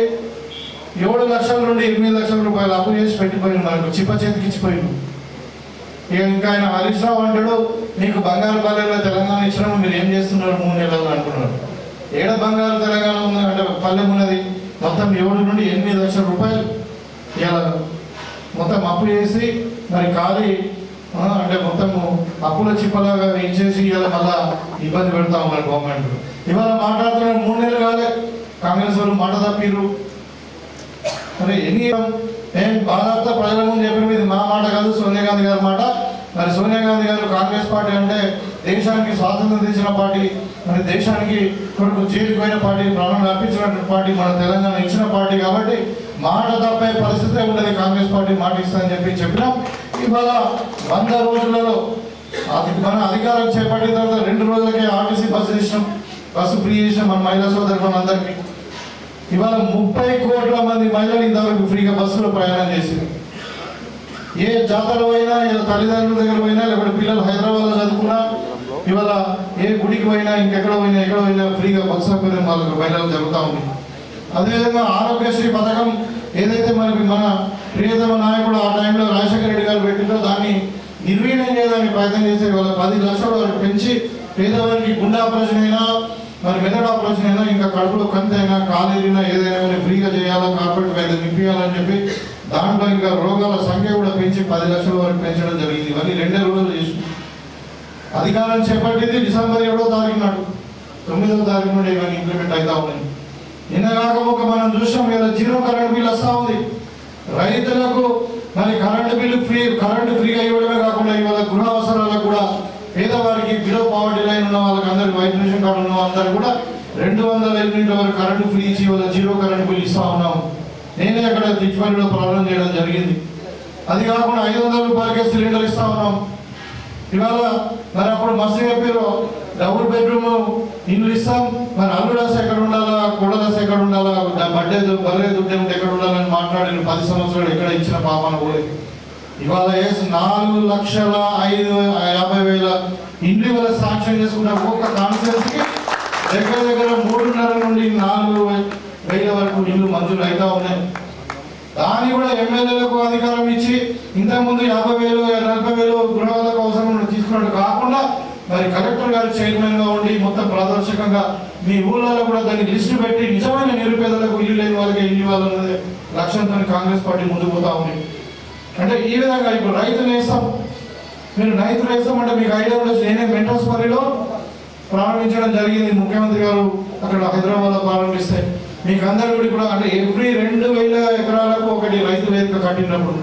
Speaker 9: 7 లక్షల నుండి 8 లక్షల రూపాయలు అప్పు చేసి పెట్టిపోయింది, మనకు చిప్ప చేతికి ఇచ్చిపోయింది. ఇక ఇంకా ఆయన హరీష్ రావు అంటాడు, మీకు బంగారు పల్లెల్లో తెలంగాణ ఇచ్చినాము, మీరు ఏం చేస్తున్నారు 3 నెలలు అంటున్నారు. ఏడ బంగారు తెలంగాణ ఉంది అంటే పల్లెం ఉన్నది. మొత్తం 7 నుండి 8 లక్షల రూపాయలు ఇలా మొత్తం అప్పు చేసి మరి ఖాళీ అంటే మొత్తము అప్పుల చిప్పలాగా ఇచ్చేసి ఇలా మళ్ళా ఇబ్బంది పెడతా ఉన్నారు గవర్నమెంట్. ఇవాళ మాట్లాడుతున్నారు 3 నెలలు కాలే కాంగ్రెస్ వాళ్ళు మాట తప్పిర్రు. మరి నేను భారత ప్రజల ముందు చెప్పిన మీద మా మాట కాదు, సోనియా గాంధీ గారి మాట. మరి సోనియా గాంధీ గారు కాంగ్రెస్ పార్టీ అంటే దేశానికి స్వాతంత్రం తెచ్చిన పార్టీ, మరి దేశానికి కొరకు చేరిపోయిన పార్టీ, ప్రాణాలు అర్పించిన పార్టీ, మన తెలంగాణ ఇచ్చిన పార్టీ కాబట్టి మాట తప్పే పరిస్థితే ఉండదు. కాంగ్రెస్ పార్టీ మాట ఇస్తుందని చెప్పినాం. ఇవాళ 100 రోజులలో మన అధికారం చేపట్టిన తర్వాత 2 రోజులకే ఆర్టీసీ బస్సు ఇచ్చినాం, బస్సు ఫ్రీ చేసినాం మన మహిళా సోదరులందరికీ. ఇవాళ 30 కోట్ల మంది మహిళలు ఇంతవరకు ఫ్రీగా బస్సులో ప్రయాణం చేసింది. ఏ జాతర పోయినా, ఏ తల్లిదండ్రుల దగ్గర పోయినా, లేకపోతే పిల్లలు హైదరాబాద్లో చదువుకున్నా, ఇవాళ ఏ గుడికి పోయినా, ఎక్కడ పోయినా ఫ్రీగా బస్సు సౌకర్యం వాళ్ళకు మహిళలు జరుగుతూ ఉంది. అదేవిధంగా ఆరోగ్యశ్రీ పథకం ఏదైతే మనకి మన ప్రియతమ నాయకుడు ఆ టైంలో రాజశేఖర రెడ్డి గారు పెట్టిందో దాన్ని నిర్వీర్యం చేయడానికి ప్రయత్నం చేసే వాళ్ళ 10 లక్షల వరకు పెంచి పేదవారికి గుండె ఆపరేషన్ అయినా, మరి మెదడు ఆపరేషన్ అయినా, ఇంకా కడుపులో కంతి అయినా, కాలేజీనా ఏదైనా ఫ్రీగా చేయాలా, కార్పొరేట్ వైద్యం నింపించాలని చెప్పి దాంట్లో ఇంకా రోగాల సంఖ్య కూడా పెంచి 10 లక్షల వరకు పెంచడం జరిగింది. ఇవన్నీ 2 రోజులు చేసి అధికారం చేపట్టింది డిసెంబర్ 7వ తారీఖు నాడు, 9వ తారీఖు నుండి ఇవన్నీ ఇంప్లిమెంట్ అవుతా ఉన్నాయి. నిన్న కాకపోక మనం చూసాం, ఇలా 0 కరెంట్ బిల్ వస్తూ ఉంది రైతులకు. మరి కరెంటు ఫ్రీగా ఇవ్వడమే కాకుండా ఇవాళ గృహ అవసరాలకు కూడా పేదవారికి, బిలో పవర్టీ లైన్ ఉన్న వాళ్ళకి అందరికి, వైట్ రేషన్ కార్డు ఉన్న అందరూ కూడా 200 యూనిట్ల వరకు కరెంటు ఫ్రీ ఇచ్చి ఇవాళ 0 కరెంట్ బిల్ ఇస్తా ఉన్నాం. నేనే అక్కడ తిచ్చిపల్లిలో ప్రారంభం చేయడం జరిగింది. అది కాకుండా 500 రూపాయలకే సిలిండర్ ఇస్తా ఉన్నాం. ఇవాళ మరి అప్పుడు మస్తు చెప్పారు, డబుల్ బెడ్రూమ్ ఇల్లు ఇస్తాం, మరి అల్లుడాస్ ఎక్కడ ఉండాలా, కోడలాస్ ఎక్కడ ఉండాలా, బర్రే దుడ్డే ఉంటే ఎక్కడ ఉండాలని మాట్లాడిన 10 సంవత్సరాలు ఎక్కడ ఇచ్చిన పాపన పోలేదు. ఇవాళ 4,50,000 ఇండ్లు ఇవాళ సాంక్షన్ చేసుకుంటే ఒక్కొక్క కాన్ఫరెన్స్కి దగ్గర 3.5 నుండి 4,000 వరకు ఇల్లు మంజూరు అవుతా ఉన్నాయి. దాన్ని కూడా ఎమ్మెల్యేలకు అధికారం ఇచ్చి ఇంతకుముందు 50,000, 40,000 గృహాలకు అవసరం తీసుకున్నట్టు కాకుండా మరి కలెక్టర్ గారు చైర్మన్గా ఉండి మొత్తం పారదర్శకంగా మీ ఊళ్ళలో కూడా దాన్ని లిస్టు పెట్టి నిజమైన నిరుపేదలకు ఇల్లు లేని వాళ్ళకి ఇల్లు ఇవ్వాలన్నది లక్ష్యంతో కాంగ్రెస్ పార్టీ ముందుకు పోతా ఉంది. అంటే ఈ విధంగా ఇప్పుడు రైతు నేస్తం, మీరు రైతు నేస్తం అంటే మీకు ఐడియా ఉండొచ్చు. నేనే మెంటోస్పల్లిలో ప్రారంభించడం జరిగింది. ముఖ్యమంత్రి గారు అక్కడ హైదరాబాద్లో ప్రారంభిస్తే మీకు అందరూ కూడా ఇప్పుడు అంటే ఎవ్రీ 2,000 ఎకరాలకు ఒకటి రైతు వేదిక కట్టినప్పుడు,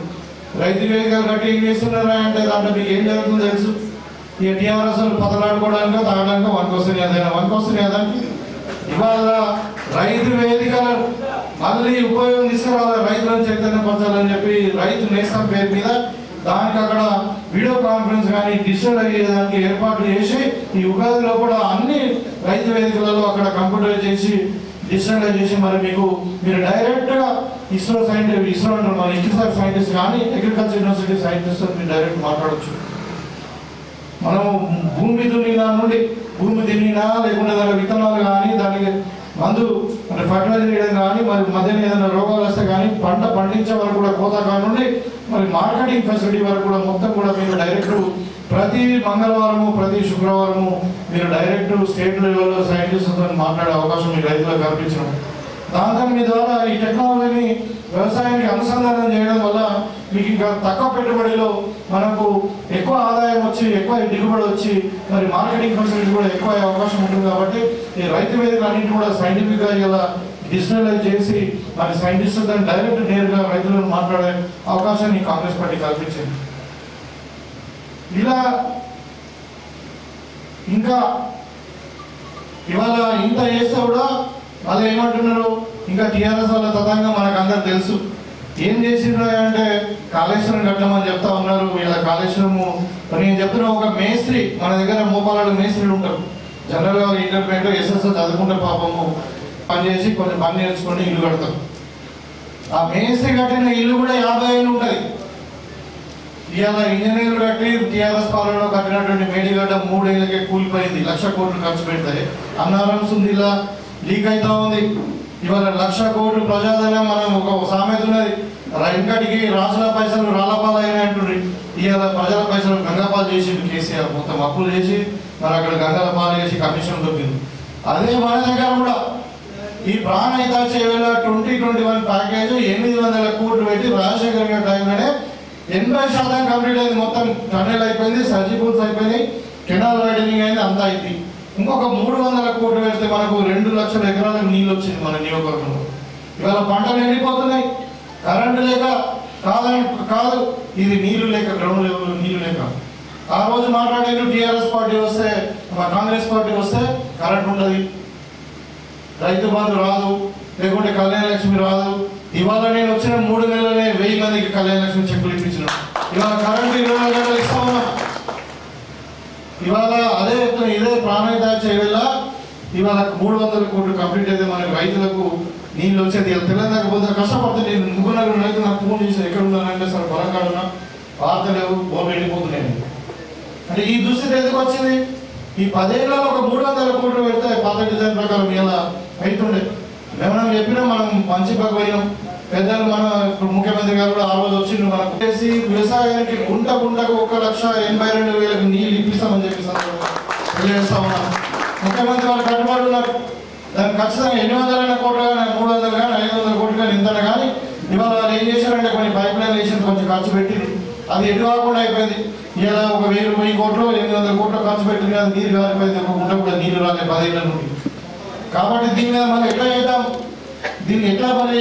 Speaker 9: రైతు వేదిక కట్టి ఏం చేస్తున్నారా అంటే దాంట్లో మీకు ఏం జరుగుతుందో తెలుసు. ఈ టీఆర్ఎస్ పతలాడుకోవడానికి తాగడానికి వనకొస్తున్నాయి. ఇవాళ రైతు వేదికలు మళ్ళీ ఉపయోగం తీసుకురావాలి, రైతులను చైతన్యపరచాలని చెప్పి రైతు నేస్తం పేరు మీద దానికి అక్కడ వీడియో కాన్ఫరెన్స్ కానీ డిజిటల్ అయ్యేదానికి ఏర్పాట్లు చేసి ఈ ఉగాది లోపల అన్ని రైతు వేదికలలో అక్కడ కంప్యూటర్ చేసి డిజిటలైజ్ చేసి మరి మీరు డైరెక్ట్గా ఇస్రో అంటారు మన ఇన్స్టిట్యూట్ సైంటిస్ట్ కానీ అగ్రికల్చర్ యూనివర్సిటీ సైంటిస్ట్ మీరు డైరెక్ట్ మాట్లాడచ్చు. మనం భూమి దున్నినా లేకుంటే దాని విత్తనాలు కానీ దానికి మందు అంటే ఫర్టిలైజర్ వేయడం కానీ మరి మధ్యన ఏదైనా రోగాలు వస్తే కానీ పంట పండించే వరకు కూడా కోత కానుండి మరి మార్కెటింగ్ ఫెసిలిటీ వరకు కూడా మొత్తం కూడా మీరు డైరెక్ట్ ప్రతి మంగళవారము ప్రతి శుక్రవారము మీరు డైరెక్ట్ స్టేట్ లెవెల్లో సైంటిస్ట్తో మాట్లాడే అవకాశం మీ రైతులకు కల్పించడం. దాంతో మీ ద్వారా ఈ టెక్నాలజీని వ్యవసాయానికి అనుసంధానం చేయడం వల్ల మీకు ఇంకా తక్కువ పెట్టుబడిలో మనకు ఎక్కువ ఆదాయం వచ్చి ఎక్కువ దిగుబడి వచ్చి మరి మార్కెటింగ్ ఫెసిలిటీ కూడా ఎక్కువ అవకాశం ఉంటుంది. కాబట్టి ఈ రైతు వేదికలు అన్నింటినీ కూడా సైంటిఫిక్గా ఇలా డిజిటలైజ్ చేసి మరి సైంటిస్టులతో డైరెక్ట్ నేరుగా రైతులను మాట్లాడే అవకాశాన్ని కాంగ్రెస్ పార్టీ కల్పించింది. ఇలా ఇంకా ఇవాళ ఇంత చేస్తే కూడా వాళ్ళు ఏమంటున్నారు, ఇంకా టీఆర్ఎస్ వాళ్ళ తతంగా మనకు అందరు తెలుసు. ఏం చేసిండ్రు అంటే కాళేశ్వరం కట్టమని చెప్తా ఉన్నారు. ఇలా కాళేశ్వరము నేను చెప్తున్నా, ఒక మేస్త్రి మన దగ్గర మోపాలలో మేస్త్రీలు ఉంటారు. జనరల్గా ఇంటర్మీడియట్ ఎస్ఎస్ఎల్ చదువుకుంటే పాపము పని చేసి కొంచెం పని నేర్చుకొని ఇల్లు కడతారు. ఆ మేస్త్రి కట్టిన ఇల్లు కూడా 50 ఏళ్ళు ఉంటుంది. ఇవాళ ఇంజనీర్లు కట్టి టీఆర్ఎస్ పాలనలో కట్టినటువంటి మేడిగడ్డ 3 ఏళ్ళకే కూలిపోయింది. 1,00,000 కోట్లు ఖర్చు పెడితే అన్నారం సుందిలా లీక్ అవుతా ఉంది. ఇవాళ 1,00,000 కోట్లు ప్రజాధనం. మనం ఒక సామెత ఉన్నది, ఇంకటికి రాజుల పైసలు రాళ్ళపాలు అయినాయి అంటుండ్రి. ఇవాళ ప్రజల పైసలు గంగపాలు చేసి కేసీఆర్ మొత్తం అప్పులు చేసి మరి అక్కడ గంగల పాలు చేసి కమిషన్ దొరికింది. అదే మన దగ్గర కూడా ఈ ప్రాణహితాచి 2021 ప్యాకేజ్ 800 కోట్లు పెట్టి రాజశేఖర్ గారి టైంలోనే 80% కంప్లీట్ అయింది. మొత్తం టన్నెల్ అయిపోయింది, సర్జిపూల్స్ అయిపోయినాయి, కెనాల్ వైడనింగ్ అయింది, అంతా అయింది. ఇంకొక 300 కోట్లు పెడితే మనకు 2 లక్షల ఎకరాలకు నీళ్ళు వచ్చింది మన నియోజకవర్గంలో. ఇవాళ పంటలు ఎండిపోతున్నాయి, కరెంటు లేక కాదు, ఇది నీళ్లు లేక, గ్రౌండ్ లెవెల్ నీళ్లు లేక. ఆ రోజు మాట్లాడారు టీఆర్ఎస్ పార్టీ వస్తే, కాంగ్రెస్ పార్టీ వస్తే కరెంట్ ఉండదు, రైతు బంధు రాదు, లేకుంటే కళ్యాణ లక్ష్మి రాదు. ఇవాళ నేను వచ్చిన 3 నెలలనే 1000 మందికి కళ్యాణ లక్ష్మి చెక్కులు ఇప్పించిన. ఇవాళ కరెంట్ 24 గంటలు ఇస్తా ఉన్నా. ఇవాళ అదే చెప్తున్నా, ఇదే ప్రాణాయిత చేయవల్ల ఇవాళ 300 కోట్లు కంప్లీట్ అయితే మనకి రైతులకు నీళ్ళు వచ్చేది. తెలంగాణ పోతే కష్టపడితే నేను 3 రైతులు నాకు ఫోన్ చేసి ఎక్కడ ఉన్నానంటే సార్ బలంగా ఉన్నా, వార్త లేవు, బోర్లు వెళ్ళిపోతున్నాయి. అంటే ఈ దుస్థితి ఎందుకు వచ్చింది? ఈ 10 ఏళ్ళలో ఒక 300 కోట్లు పెడితే పాత డిజైన్ ప్రకారం ఇలా అవుతుండే. ఏమైనా చెప్పినా మనం మంచి పోయినాం. పెద్దలు మన ఇప్పుడు ముఖ్యమంత్రి గారు కూడా ఆ రోజు వచ్చి మనకు చేసి వ్యవసాయానికి గుంటకు 1,82,000 నీళ్ళు ఇప్పిస్తామని చెప్పి తెలియజేస్తా ఉన్నాం. ముఖ్యమంత్రి వాళ్ళు కట్టుబడి ఉన్నారు. దానికి ఖచ్చితంగా 800 కోట్లు కానీ 300 కానీ 500 కోట్లు కానీ ఇంత కానీ ఇవాళ వాళ్ళు ఏం చేశారంటే కొన్ని పైప్ లైన్ వేసి కొంచెం ఖర్చు పెట్టి అది ఎటు కాకుండా అయిపోయింది. ఇలా ఒక 1000 కోట్లు 800 కోట్లు ఖర్చు పెట్టింది, అది నీరు కాలిపోయింది. ఒక గుంట కూడా నీళ్ళు రాలే 10 ఏళ్ళ నుండి. కాబట్టి దీని మీద మనం ఎట్లా చేద్దాం, దీన్ని ఎట్లా పని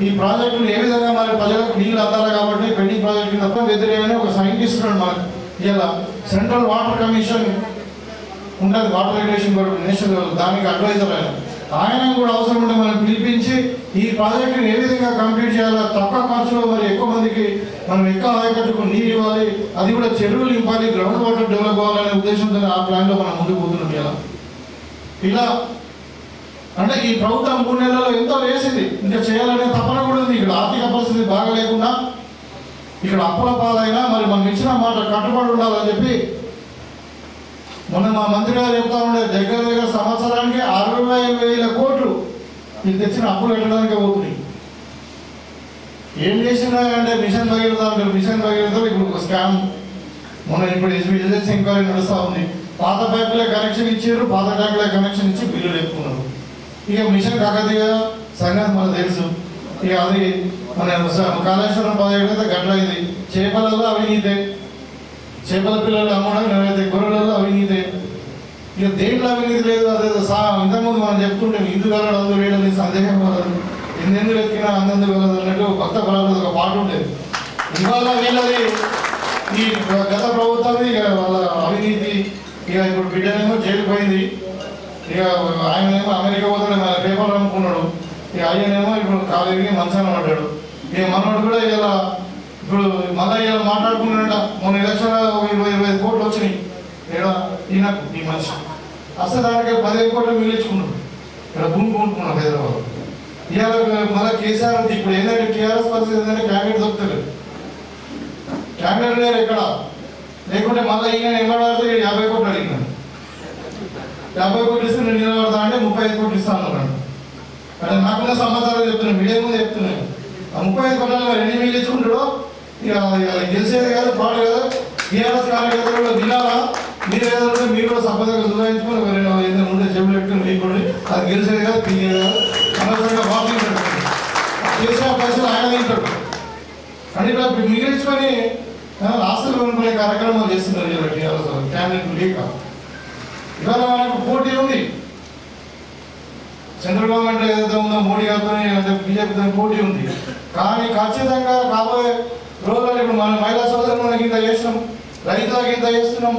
Speaker 9: ఈ ప్రాజెక్టులు ఏ విధంగా మన ప్రజలకు నీళ్ళు అందాలి. కాబట్టి పెండింగ్ ప్రాజెక్టు తప్ప వ్యతిరేకమైన ఒక సైంటిస్ట్ మనకు ఇలా సెంట్రల్ వాటర్ కమిషన్ ఉంటుంది, వాటర్ రెగ్యులేషన్ బోర్డు నేషనల్, దానికి అడ్వైజర్ ఆయన కూడా అవసరం ఉంటే మనం పిలిపించి ఈ ప్రాజెక్టుని ఏ విధంగా కంప్లీట్ చేయాలో, తక్కువ ఖర్చులో మరి ఎక్కువ మందికి మనం ఎక్కువ ఆయకట్టుకు నీళ్ళు ఇవ్వాలి, అది కూడా చెరువులు నింపాలి, గ్రౌండ్ వాటర్ డెవలప్ అవ్వాలనే ఉద్దేశంతో ఆ ప్లాన్లో మనం ముందుకు పోతున్నాం. ఇలా అంటే ఈ ప్రభుత్వం 3 నెలల్లో ఎంతో వేసింది, ఇంకా చేయాలనే తపన కూడా ఉంది. ఇక్కడ ఆర్థిక పరిస్థితి బాగా లేకుండా ఇక్కడ అప్పుల పాలైనా మరి మనం ఇచ్చిన మాట కట్టుబడి ఉండాలని చెప్పి మొన్న మా మంత్రి గారు చెప్తా ఉండే, దగ్గర సంవత్సరానికి 60,000 కోట్లు ఇది తెచ్చిన అప్పులు పెట్టడానికి పోతున్నాయి. ఏం చేసినా అంటే మిషన్ భగీరథ అంటారు. మిషన్ భగీరథ ఇప్పుడు ఒక స్కామ్. మొన్న ఇప్పుడు ఎస్బీఎస్ ఎంక్వైరీ నడుస్తూ ఉంది. పాత పైపులే కనెక్షన్ ఇచ్చారు, పాత ట్యాంకులే కనెక్షన్ ఇచ్చి బిల్లులు ఎక్కున్నారు. ఇక మిషన్ కాకతీయ సంగతి మనకు తెలుసు. ఇక అది మన కాళేశ్వరం ప్రాజెక్టు గట్లయింది. చేపలలో అవినీతే, చేపల పిల్లలు అమ్మడం ఏవైతే గొర్రెలలో అవినీతే. ఇక దేంట్లో అవినీతి లేదు. అదే ఇంతకుముందు మనం చెప్తుంటే ఇందు వెళ్ళడం అందరూ వేయడం సందేహం కలదు, ఎన్నెందుకు ఎక్కినా అందందుకు వెళ్ళదు అన్నట్టు భక్త పరాలు ఒక పాట ఉండేది. ఇవాళ వీళ్ళది ఈ గత ప్రభుత్వం ఇక వాళ్ళ అవినీతి. ఇక ఇప్పుడు బిడ్డనేమో జైలు పోయింది, ఇక ఆయనేమో అమెరికా పోతాడు, మన పేపర్లు అమ్ముకున్నాడు. ఇక ఆయనేమో ఇప్పుడు కాలేజీకి మంచాన పడ్డాడు. ఇక మనోడు కూడా ఇలా ఇప్పుడు మళ్ళీ ఇలా మాట్లాడుకున్నాడ. మొన్న ఎలక్షన్ ఒక 20 కోట్లు వచ్చినాయి. ఇక్కడ ఈయనకు ఈ మనిషి అసలు దానికి 15 కోట్లు మిగిలించుకున్నాడు. ఇక్కడ భూమి కొనుక్కున్నాడు హైదరాబాద్. ఇవాళ మళ్ళీ కేసీఆర్ ఇప్పుడు ఏంటంటే టీఆర్ఎస్ పరిస్థితి ఏంటంటే క్యాబినెట్ దొరుకుతలేదు, క్యాబినెట్ లేరు ఎక్కడ. లేకుంటే మళ్ళీ ఈయన నిలబడితే 50 కోట్లు అడిగినాడు. 50 కోట్లు ఇస్తే నేను నిలబడతా అంటే 35 కోట్లు ఇస్తాను అన్నాడు. అంటే నాకున్న సమాచారం చెప్తున్నాను, మీడియా ముందు చెప్తున్నాను. ఆ 35 కోట్లలో 2 మిగిలించుకుంటాడు. ఇక గెలిచేది కాదు, పాడు కదా. టీఆర్ఎస్ కార్యకర్తలు వినాలా, మీరు ఏదంటే మీరు కూడా సంపదగా సుధాయించుకొని ఉండే చెవులు పెట్టుకుని వేయకూడదు. అది గెలిచేది కాదు, తినేది కాదు. అనవసరంగా బాగా చేసిన పైసలు ఆయన తింటాడు. అంటే ఇలా మిగిలించుకొని ఆస్తులు కొనుక్కునే కార్యక్రమాలు చేస్తున్నారు టీఆర్ఎస్ క్యాబినెట్ లేక. ఇవాళ మనకు పోటీ ఉంది. సెంట్రల్ గవర్నమెంట్ ఏదైతే ఉందో మోడీ గారితో అంటే బీజేపీతో పోటీ ఉంది. కానీ ఖచ్చితంగా కాబోయే రోజుల్లో ఇప్పుడు మన మహిళా సోదరులు మనకి ఇంత చేస్తున్నాం, రైతులకు ఇంత చేస్తున్నాం.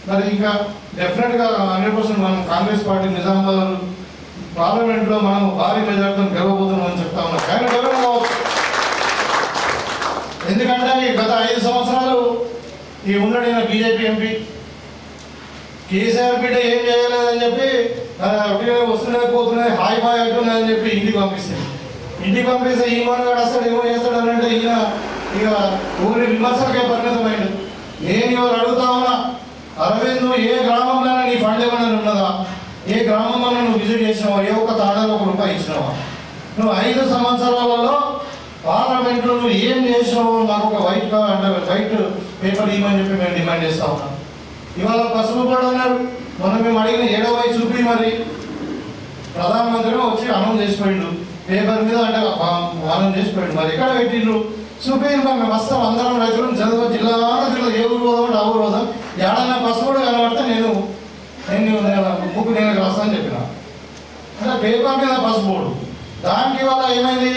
Speaker 9: మరి ఇంకా డెఫినెట్గా 100% మనం కాంగ్రెస్ పార్టీ నిజామాబాద్ పార్లమెంట్లో మనం భారీ మెజార్టీతో గెలవబోతున్నాం అని చెప్తా ఉన్నాం. కానీ గెలవడం కావచ్చు, ఎందుకంటే గత 5 సంవత్సరాలు ఈ ఉన్నడైన బీజేపీ ఎంపీ కేసీఆర్ బిడ్డ ఏం చేయలేదని చెప్పి వస్తున్నది పోతున్నది హాయ్ బాయ్ అంటున్నదని చెప్పి ఇంటికి పంపిస్తాడు. ఇంటికి పంపిస్తే ఈ మనగాడు వస్తాడు ఏమో చేస్తాడు అని అంటే ఈయన ఇక ఊరి విమర్శలకే పరిమితమైంది. నేను ఇవాళ అడుగుతా ఉన్నా, అరవింద్ నువ్వు ఏ గ్రామంలోనే నీ ఫండ్ ఏమైనా ఉన్నదా? ఏ గ్రామంలో నువ్వు విజిట్ చేసినావా? ఏ ఒక్క తాడాలో ₹1 ఇచ్చినావా? నువ్వు 5 సంవత్సరాలలో పార్లమెంట్లో నువ్వు ఏం చేసినావు? మాకు ఒక వైట్ పేపర్ ఇవ్వమని చెప్పి మేము డిమాండ్ చేస్తా ఉన్నాం. ఇవాళ పసుపు కూడా ఉన్నారు. మొన్న మేము అడిగిన 7వ చూపి మరి ప్రధానమంత్రి వచ్చి అనౌన్స్ చేసిపోయిండు పేపర్ మీద, అంటే అనౌన్స్ చేసిపోయిండు. మరి ఎక్కడ పెట్టిండ్రు చూపించు. మేము వస్తాం అందరం రైతులు చదువు జిల్లా ఏ ఊరు పోదామంటే ఆ ఊరు పోదాం. ఏడన్నా పసుపు కూడా కనబడితే నేను ముక్కు నేను రాస్తానని చెప్పిన. అంటే పేపర్ మీద పసుపు దానికి వల్ల ఏమైంది?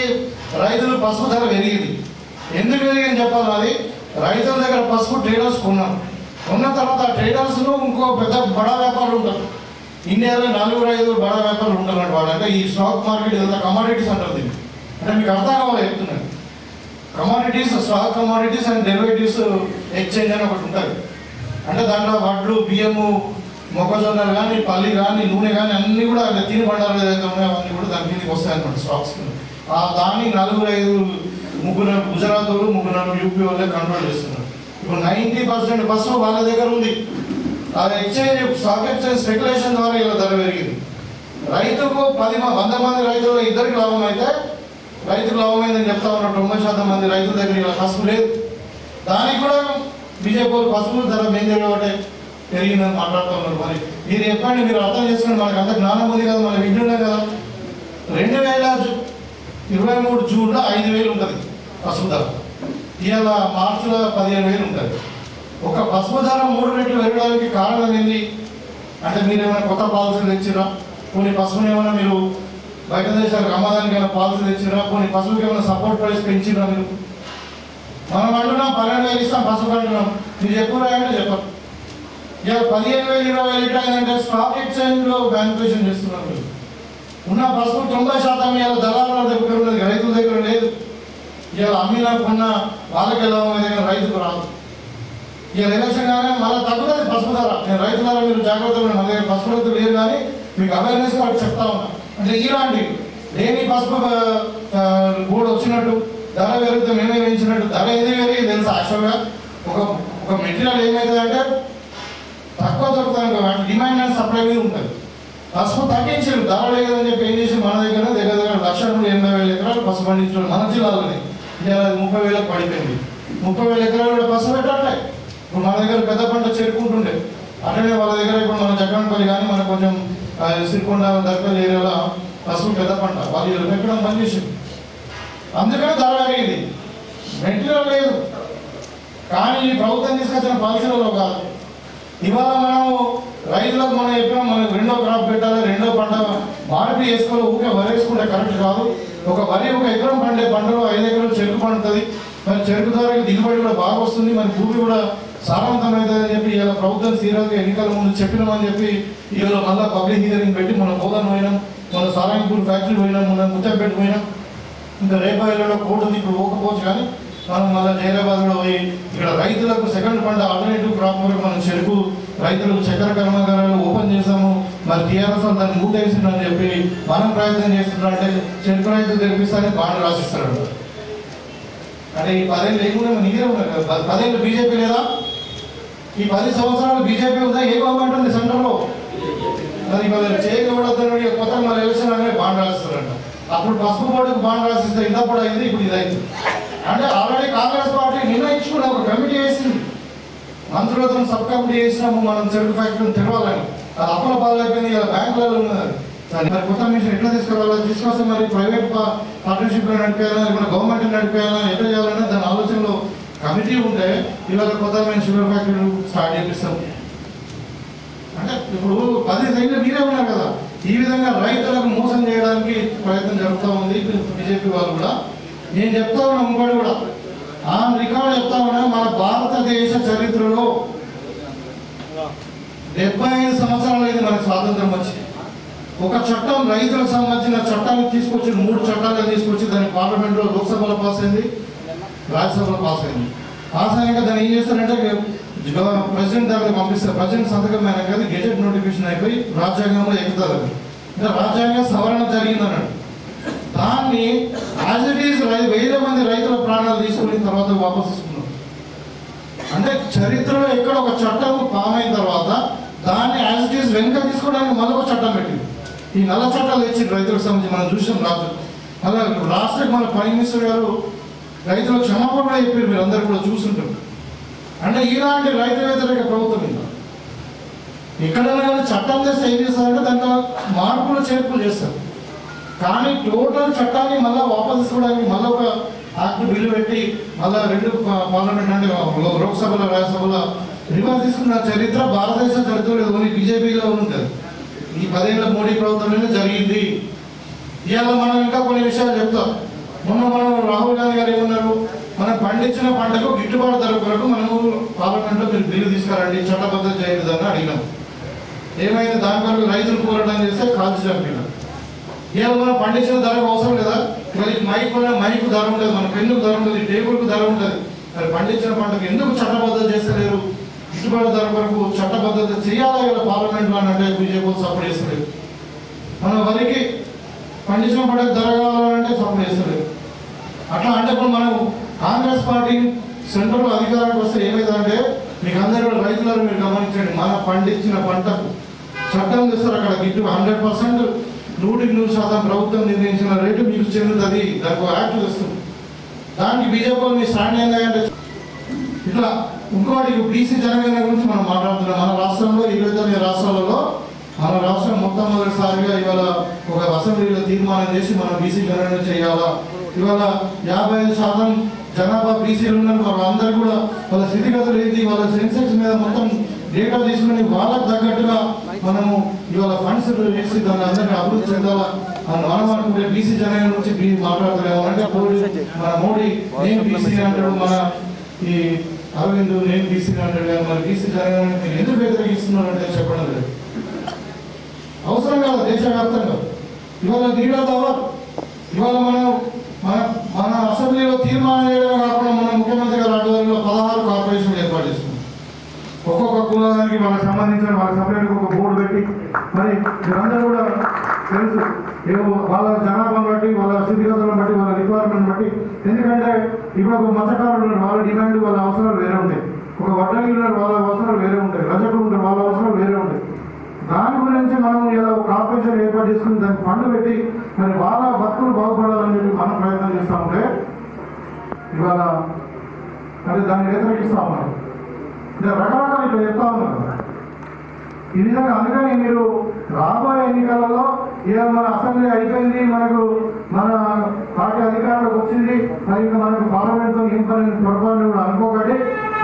Speaker 9: రైతులు పసుపు ధర పెరిగింది. ఎందుకు పెరిగింది చెప్పాలి. అది రైతుల దగ్గర పసుపు ట్రేడర్స్ కొన్నారు. ఉన్న తర్వాత ట్రేడర్స్ను ఇంకో పెద్ద బడా వ్యాపారులు ఉంటారు. ఇండియాలో 4-5 బడా వ్యాపారులు ఉంటారు వాళ్ళు. అంటే ఈ స్టాక్ మార్కెట్ ఇదంతా కమాడిటీస్ అంటారు దీన్ని. అంటే మీకు అర్థం కావాలి చెప్తున్నాను. Commodities, stock commodities and derivatives exchange అని ఒకటి ఉంటుంది. అంటే దాంట్లో వడ్లు, బియ్యము, మొక్కజొన్నలు కానీ, పల్లి కానీ, నూనె కానీ అన్నీ కూడా తిని బండాలు ఏదైతే ఉన్నాయో అవన్నీ కూడా దాని కిందకి వస్తాయన్నమాట స్టాక్స్. దాన్ని 4-5 గుజరాత్ వాళ్ళు, 3 యూపీ వాళ్ళే కంట్రోల్ చేస్తున్నారు. ఇప్పుడు 90% పసుపు వాళ్ళ దగ్గర ఉంది. అది ఎక్స్చేంజ్, స్టాక్ ఎక్స్చేంజ్ స్పెక్యులేషన్ ద్వారా ఇలా ధర పెరిగింది. రైతుకు 100 మంది రైతుల్లో 2కి లాభం అయితే రైతుకు లాభమైందని చెప్తా ఉన్నారు. 90% మంది రైతుల దగ్గర ఇలా పసుపు లేదు. దానికి కూడా బీజేపీ పసుపు ధర మేందేటే పెరిగిందని మాట్లాడుతూ ఉన్నారు. మరి మీరు చెప్పండి, మీరు అర్థం చేసుకుని మనకు అంత జ్ఞానం ఉంది కదా, మనం వింటున్నాం కదా. 2023 జూన్లో 5,000 ఉంటుంది పసుపు ధర. ఇవాళ మార్చిలో 15,000 ఉంటుంది. ఒక పసుపు ధర 3 రెట్లు పెరగడానికి కారణం ఏంటి అంటే, మీరు ఏమైనా కొత్త పాలసీలు తెచ్చిరా, కొన్ని పసుపుని ఏమైనా మీరు బయట దేశాలకు అమ్మదానికి ఏమైనా పాలసీలు తెచ్చిరా, కొన్ని పసుపుకి ఏమైనా సపోర్ట్ ప్రైస్ పెంచిరా మీరు? మనం అంటున్నాం 12,000 ఇస్తాం పసుపు అంటున్నాం, మీరు చెప్పురా అంటే చెప్పరు. ఇక 15,000, 20,000 లీటర్ అయిందంటే స్టాక్ ఎక్స్చేంజ్లో మ్యానిపులేషన్ చేస్తున్నారు మీరు. ఉన్న పసుపు 90% ఇవాళ దళారుల దగ్గర ఉన్నది, రైతుల దగ్గర లేదు. ఇవాళ అమ్మినా కొన్న వాళ్ళకి ఎలా ఉన్నది కానీ రైతుకు రాదు. ఇవాళ ఎలక్షన్ కానీ మళ్ళీ తగ్గుతుంది పసుపు ధర. నేను రైతు ధర మీరు జాగ్రత్తగా మన దగ్గర పసుపు రైతులు లేరు కానీ మీకు అవేర్నెస్ వాటికి చెప్తా ఉన్నా. అంటే ఇలాంటి లేని పసుపు కూడా వచ్చినట్టు ధర పెరిగితే మేమే పెంచినట్టు ధర ఏది పెరిగి తెలుసు. యాక్చువల్గా ఒక మెటీరియల్ ఏమవుతుందంటే తక్కువ దొరుకుతాను, డిమాండ్ అండ్ సప్లై మీద ఉంటుంది. పసుపు తగ్గించారు, ధర లేదని చెప్పి ఏం చేసి మన దగ్గర దగ్గర 1,80,000 ఎకరాలు పసుపు పండించారు మన జిల్లాలోనే. ఇలా 30,000 పడిపోయింది. 30,000 ఎకరాలు కూడా పసుపు పెట్టట్లే. ఇప్పుడు మన దగ్గర పెద్ద పంట చేరుకుంటుండే, అట్లనే వాళ్ళ దగ్గర ఇప్పుడు మన జగన్పల్లి కానీ మన కొంచెం సిరికొండ దగ్గర ఏరియాలో పసుపు పెద్ద పంట వాళ్ళు పెట్టడం బంద్ చేసింది. అందుకనే ధర పెరిగింది. మెటీరియల్ లేదు కానీ ఈ ప్రభుత్వం తీసుకొచ్చిన పాలసీలలో కాదు. ఇవాళ మనము రైతులకు మనం చెప్పినా మనకు 2వ క్రాప్ పెట్టాలి, 2వ పంట మార్పు చేసుకోవాలి. ఊరికే వరి వేసుకుంటే కరెక్ట్ కాదు. ఒక వరి 1 ఎకరం పండే పంటలో 5 ఎకరాలు చెరుకు పండుతుంది. మరి చెరుకు ద్వారా దిగుబడి కూడా బాగా వస్తుంది, మన భూమి కూడా సారవంతమవుతుందని చెప్పి ఇలా ప్రభుత్వం సీరియస్గా ఎన్నికల ముందు చెప్పినామని చెప్పి ఇవాళ మళ్ళీ పబ్లిక్ హియరింగ్ పెట్టి మన బోధన పోయినాం, మన సారంగపూర్ ఫ్యాక్టరీ పోయినాం, మన ముత్తంపేట పోయినాం. ఇంకా రేపాయలలో కోర్టు ఉంది, ఇప్పుడు పోకపోవచ్చు కానీ మనం మళ్ళీ జైరాబాద్లో పోయి ఇక్కడ రైతులకు సెకండ్ పంట ఆల్టర్నేటివ్ క్రాప్ వరకు మనం చెరుకు రైతులకు చక్కెర కర్మాగారాలు ఓపెన్ చేసాము. మరి టీఆర్ఎస్ వాళ్ళు దాన్ని మూటేసిందని చెప్పి మనం ప్రయత్నం చేస్తున్నాం. అంటే చెరుకు రైతులు తెరిపిస్తారని బాండ్ రాసిస్తాడు. అంటే ఈ 10 ఏళ్ళు లేకుండా నీరే ఉన్నారు కదా. 10 ఏళ్ళు బీజేపీ లేదా? ఈ 10 సంవత్సరాలు బీజేపీ ఉందా? ఏ గవర్నమెంట్ ఉంది సెంటర్లో? మరి వాళ్ళు చేయకూడదని కొత్తగా మన ఎలక్షన్ అనేది బాండ్ రాసిస్తారంట. అప్పుడు పసుపు బోర్డుకు బాండ్ రాసిస్తే ఇంతప్పుడు అయింది, ఇప్పుడు ఇది అయింది. అంటే ఆల్రెడీ కాంగ్రెస్ పార్టీ నిర్ణయించుకుని ఒక కమిటీ వేసింది, మంత్రులతో సబ్ కమిటీ వేసినాము మనం చెరుకు ఫ్యాక్టరీని తెరవాలని. అది అప్పుల పాలైపోయింది, ఇలా బ్యాంకులలో ఉన్నది. మరి కొత్త మిషన్ ఎట్లా తీసుకురావాలి, తీసుకొస్తే మరి ప్రైవేట్ పార్ట్నర్షిప్లో నడిపేయాలా, ఇప్పుడు గవర్నమెంట్ నడిపేయాలా, ఎట్లా చేయాలనే దాని ఆలోచనలో కమిటీ ఉంటే ఇవాళ కొత్త మేము షుగర్ ఫ్యాక్టరీలు స్టార్ట్ చేపిస్తాం. అంటే ఇప్పుడు 10 ఏళ్ళు మీరే ఉన్నారు కదా. ఈ విధంగా రైతులకు మోసం చేయడానికి ప్రయత్నం జరుగుతూ ఉంది బీజేపీ వాళ్ళు కూడా. నేను చెప్తా ఉన్నా ఇంకోటి కూడా ఆ రికార్డు చెప్తా ఉన్నా, మన భారతదేశ చరిత్రలో 75 సంవత్సరాలు అయింది మనకు స్వాతంత్రం వచ్చి. ఒక చట్టం రైతులకు సంబంధించిన చట్టాన్ని తీసుకొచ్చి 3 చట్టాలను తీసుకొచ్చి దాన్ని పార్లమెంట్లో లోక్సభలో పాస్ అయింది, రాజ్యసభలో పాస్ అయింది. పాస్ అయినాక దాన్ని ఏం చేస్తారంటే ప్రెసిడెంట్ దగ్గర పంపిస్తారు. ప్రెసిడెంట్ సంతకం అయినా కదా గెజెట్ నోటిఫికేషన్ అయిపోయి రాజ్యాంగంలో ఎక్కుతారు. అంటే రాజ్యాంగ సవరణ జరిగిందన్నాడు. దాన్ని యాజ్ ఇట్ ఈస్ 1000 మంది రైతుల ప్రాణాలు తీసుకున్న తర్వాత వాపసు తీసుకున్నాం. అంటే చరిత్రలో ఎక్కడ ఒక చట్టం ఫామ్ అయిన తర్వాత దాన్ని యాజ్ ఇట్ ఈస్ వెనుక తీసుకోవడానికి మరొక చట్టం పెట్టింది. ఈ నల్ల చట్టాలు తెచ్చి రైతులకు సంబంధించి మనం చూసాం. అలా రాష్ట్రకి మన ప్రైమ్ మినిస్టర్ గారు రైతులకు క్షమాపణ కూడా చెప్పారు, మీరు అందరూ కూడా చూస్తుంటారు. అంటే ఇలాంటి రైతు వ్యతిరేక ప్రభుత్వం ఇంకా ఎక్కడైనా కానీ చట్టం చేస్తే ఏం చేస్తారంటే దాంట్లో మార్పులు చేర్పులు చేస్తారు. కానీ టోటల్ చట్టాన్ని మళ్ళీ వాపసు తీసుకోవడానికి మళ్ళీ ఒక యాక్ట్ బిల్లు పెట్టి మళ్ళీ 2 పార్లమెంట్ అంటే లోక్సభలో రాజ్యసభలో రివర్స్ తీసుకున్న చరిత్ర భారతదేశ చరిత్రలో ఓన్లీ బీజేపీలో ఉంటుంది. ఈ 10 ఏళ్ళ మోడీ ప్రభుత్వంలోనే జరిగింది. ఇవాళ మనం ఇంకా కొన్ని విషయాలు చెప్తాం. మొన్న మనం రాహుల్ గాంధీ గారు ఏమన్నారు, మనం పండించిన పంటకు గిట్టుబాటు ధర కొరకు మనము పార్లమెంట్లో మీరు బిల్లు తీసుకురండి, చట్టబద్ధత చేయలేదని అడిగినాం. ఏమైనా దాని కొరకు రైతులు పోరాటం చేస్తే కాల్చి చంపినారు. ఇవాళ మనం పండించిన ధరకు అవసరం లేదా? మరి మైకు ధర ఉంటుంది, మన పెన్నుకు ధర ఉంటుంది, టేబుల్కు ధర ఉంటుంది. మరి పండించిన పంటకు ఎందుకు చట్టబద్ధత చేస్తలేరు? గిట్టుబాటు ధర కొరకు చట్టబద్ధత చేయాలా ఇలా పార్లమెంట్లో అని అంటే బీజేపీ సపోర్ట్ చేస్తలేదు. మన వరికి పండించిన పంటకు ధర కావాలంటే సపోర్ట్ చేస్తలేదు. అట్లా అంటే ఇప్పుడు మనం కాంగ్రెస్ పార్టీ సెంట్రల్ అధికారానికి వస్తే ఏమైందంటే మీకు అందరూ కూడా రైతులను మీరు గమనించండి, మన పండించిన పంటకు చట్టం చేస్తారు. అక్కడ గిట్టు 100% 100% ప్రభుత్వం నిర్ణయించిన రేటు మీకు చెందుతుంది. దానికి యాక్ట్ చేస్తుంది. దానికి బీజేపీ మీ స్టాండ్ ఏంటంటే ఇట్లా ఇంకోటి బీసీ జనగణన గురించి మనం మాట్లాడుతున్నాం. మన రాష్ట్రంలో 29 రాష్ట్రాలలో మన రాష్ట్రం మొట్టమొదటిసారిగా ఇవాళ ఒక అసెంబ్లీలో తీర్మానం చేసి మనం బీసీ జనగణన చేయాలా. ఇవాళ 55% జనాభా బీసీలు ఉన్నారు. వాళ్ళందరూ కూడా వాళ్ళ స్థితిగతులు ఏంటి, వాళ్ళ సెన్సెక్స్ మీద మొత్తం డేటా తీసుకుని వాళ్ళకు తగ్గట్టుగా మనము ఇవాళ ఫండ్స్ చేసి దాన్ని అందరినీ అభివృద్ధి చెందాలా అని మనం అనుకుంటే బీసీ జనగణన నుంచి మాట్లాడలేము. అంటే మన మోడీ నేను బీసీ అంటాడు, మన ఈ అరవింద్ నేను బీసీ అంటాడు. కానీ మన బీసీ జనగణన మీరు ఎందుకు వ్యతిరేకిస్తున్నారు అంటే చెప్పడం లేదు. అవసరం కాదు దేశవ్యాప్తంగా. ఇవాళ లీడర్ అవ్వాలి. ఇవాళ మన అసెంబ్లీలో తీర్మానం చేయడమే కాకుండా మన ముఖ్యమంత్రి గారు ఆధ్వర్యంలో 16 కార్పొరేషన్లు ఏర్పాటు చేస్తున్నారు. ఒక్కొక్క కులానికి వాళ్ళకి సంబంధించిన వాళ్ళ సపరేట్గా ఒక బోర్డు పెట్టి మరి మీరందరూ కూడా తెలుసు వాళ్ళ జనాభాను బట్టి, వాళ్ళ స్థితిగతులను బట్టి, వాళ్ళ రిక్వైర్మెంట్ బట్టి. ఎందుకంటే ఇప్పుడు ఒక మత్స్యకారులు ఉన్నారు, వాళ్ళ డిమాండ్ వాళ్ళ అవసరాలు వేరే ఉంటాయి. ఒక వడ్డంగి ఉన్నారు, వాళ్ళ అవసరాలు వేరే ఉంటాయి. రజకులు ఉంటారు, వాళ్ళ అవసరాలు వేరే ఉంటాయి. దాని గురించి మనం ఇలా ఒక కార్పొరేషన్ ఏర్పాటు చేసుకుని దానికి ఫండ్ పెట్టి మరి వాళ్ళ బతుకులు బాగుపడాలని చెప్పి మనం ప్రయత్నం చేస్తూ ఉంటే ఇవాళ అంటే దాన్ని వ్యతిరేకిస్తూ ఉన్నారు. రకరకాలు ఇట్లా చెప్తా ఉన్నారు. ఈ విధంగా అందుకని మీరు రాబోయే ఎన్నికలలో ఇవాళ మన అసెంబ్లీ అయిపోయింది, మనకు మన పార్టీ అధికారంలోకి వచ్చింది, మరి ఇంకా మనకు పార్లమెంట్తో ఏం పని పొరపాటు కూడా అనుకోకండి.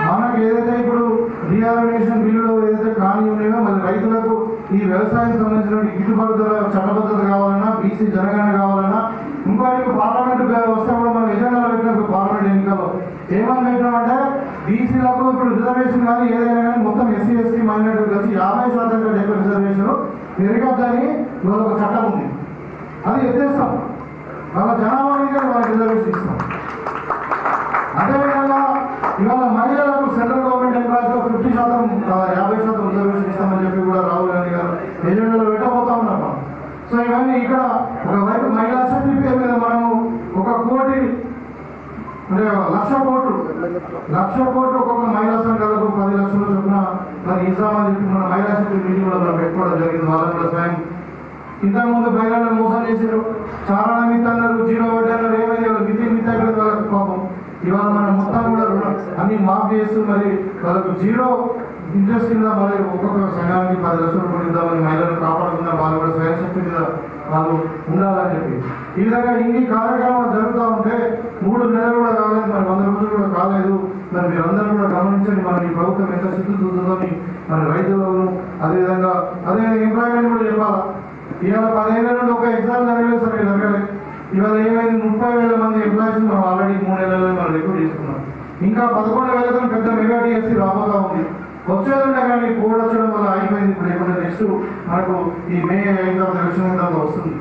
Speaker 9: మనకు ఏదైతే ఇప్పుడు రీఆర్గనైజేషన్ బిల్లులో ఏదైతే ఖాళీ ఉన్నాయో మరి రైతులకు ఈ వ్యవసాయం సంబంధించిన గిట్టుబాటు ధర చట్టబద్ధత కావాలన్నా, బీసీ జనగణన కావాలన్నా, ఇంకోటి పార్లమెంట్ వస్తే కూడా మనం ఎజెండాలో పెట్టినప్పుడు పార్లమెంట్ ఎన్నికల్లో ఏమని పెట్టినామంటే బీసీలకు ఇప్పుడు రిజర్వేషన్ కానీ ఏదైనా కానీ మొత్తం ఎస్సీ ఎస్టీ మైనారిటీ కలిసి 50% కంటే ఎక్కువ రిజర్వేషన్ పెరగద్దని ఇవాళ ఒక చట్టం ఉంది. అది ఎత్తేస్తాం. వాళ్ళ జనాభా మీద వాళ్ళకి రిజర్వేషన్ ఇస్తాం. అదేవిధంగా ఇవాళ మహిళలకు సెంట్రల్ గవర్నమెంట్ ఎంప్లాయీస్లో 50% రిజర్వేషన్ ఇస్తామని చెప్పి కూడా రాహుల్ గాంధీ గారు ఎజెండాలో పెట్టబోతా ఉన్నారు. సో ఇవన్నీ ఇక్కడ ఒకవైపు మహిళా శక్తి పేరు మీద మనము 1 కోటి అంటే 1,00,000 కోట్లు ఒక్కొక్క మహిళా సంఘాలకు 10 లక్షలు చొప్పున మరి ఇస్తామని చెప్పి మన మహిళా శక్తి మీటింగ్ కూడా మనం పెట్టుకోవడం జరిగింది. వాళ్ళకు కూడా సాయం. ఇంతకుముందు మహిళలను మోసం చేశారు, చారణ మిత్ అన్నారు, జీరో వడ్డీ అన్నారు. ఏమైంది వాళ్ళ మిత్ అయిపోయింది వాళ్ళకి పాపం. ఇవాళ మనం మొత్తం కూడా అన్ని మాఫ్ చేస్తూ మరి వాళ్ళకు జీరో ఇంట్రెస్ట్ కింద మరి ఒక్కొక్క సంఘానికి 10 లక్షల రూపాయలు ఇద్దామని మహిళలను కాపాడుకున్న వాళ్ళు కూడా స్వయం శక్తి మీద వాళ్ళు ఉండాలని చెప్పి ఈ విధంగా ఇన్ని కార్యక్రమాలు జరుగుతూ ఉంటే 3 నెలలు కూడా కాలేదు, మరి 100 రోజులు కూడా కాలేదు. మరి మీరందరూ కూడా గమనించండి మన ఈ ప్రభుత్వం ఎంత సిద్ధి చూస్తుందని. మరి రైతులను అదేవిధంగా అదే ఎంప్లాయ్మెంట్ కూడా చెప్పాలా. ఇవాళ 10 ఏళ్ళ నుండి ఒక ఎగ్జామ్ జరగలేదు, సరే జరగలేదు. ఇవాళ ఏమైంది 30,000 మంది ఎంప్లాయీస్ మనం ఆల్రెడీ 3 నెలల్లో మనం రిక్రూట్ చేసుకున్నాం. ఇంకా 11,000 పెద్ద మెగా డిఎస్సీ రాబోతా ఉంది. వచ్చేదంటే కానీ కోడ్ వచ్చడం వల్ల అయిపోయింది. ఇప్పుడు ఇప్పుడు నెక్స్ట్ మనకు ఈ మే అయిన తర్వాత వస్తుంది.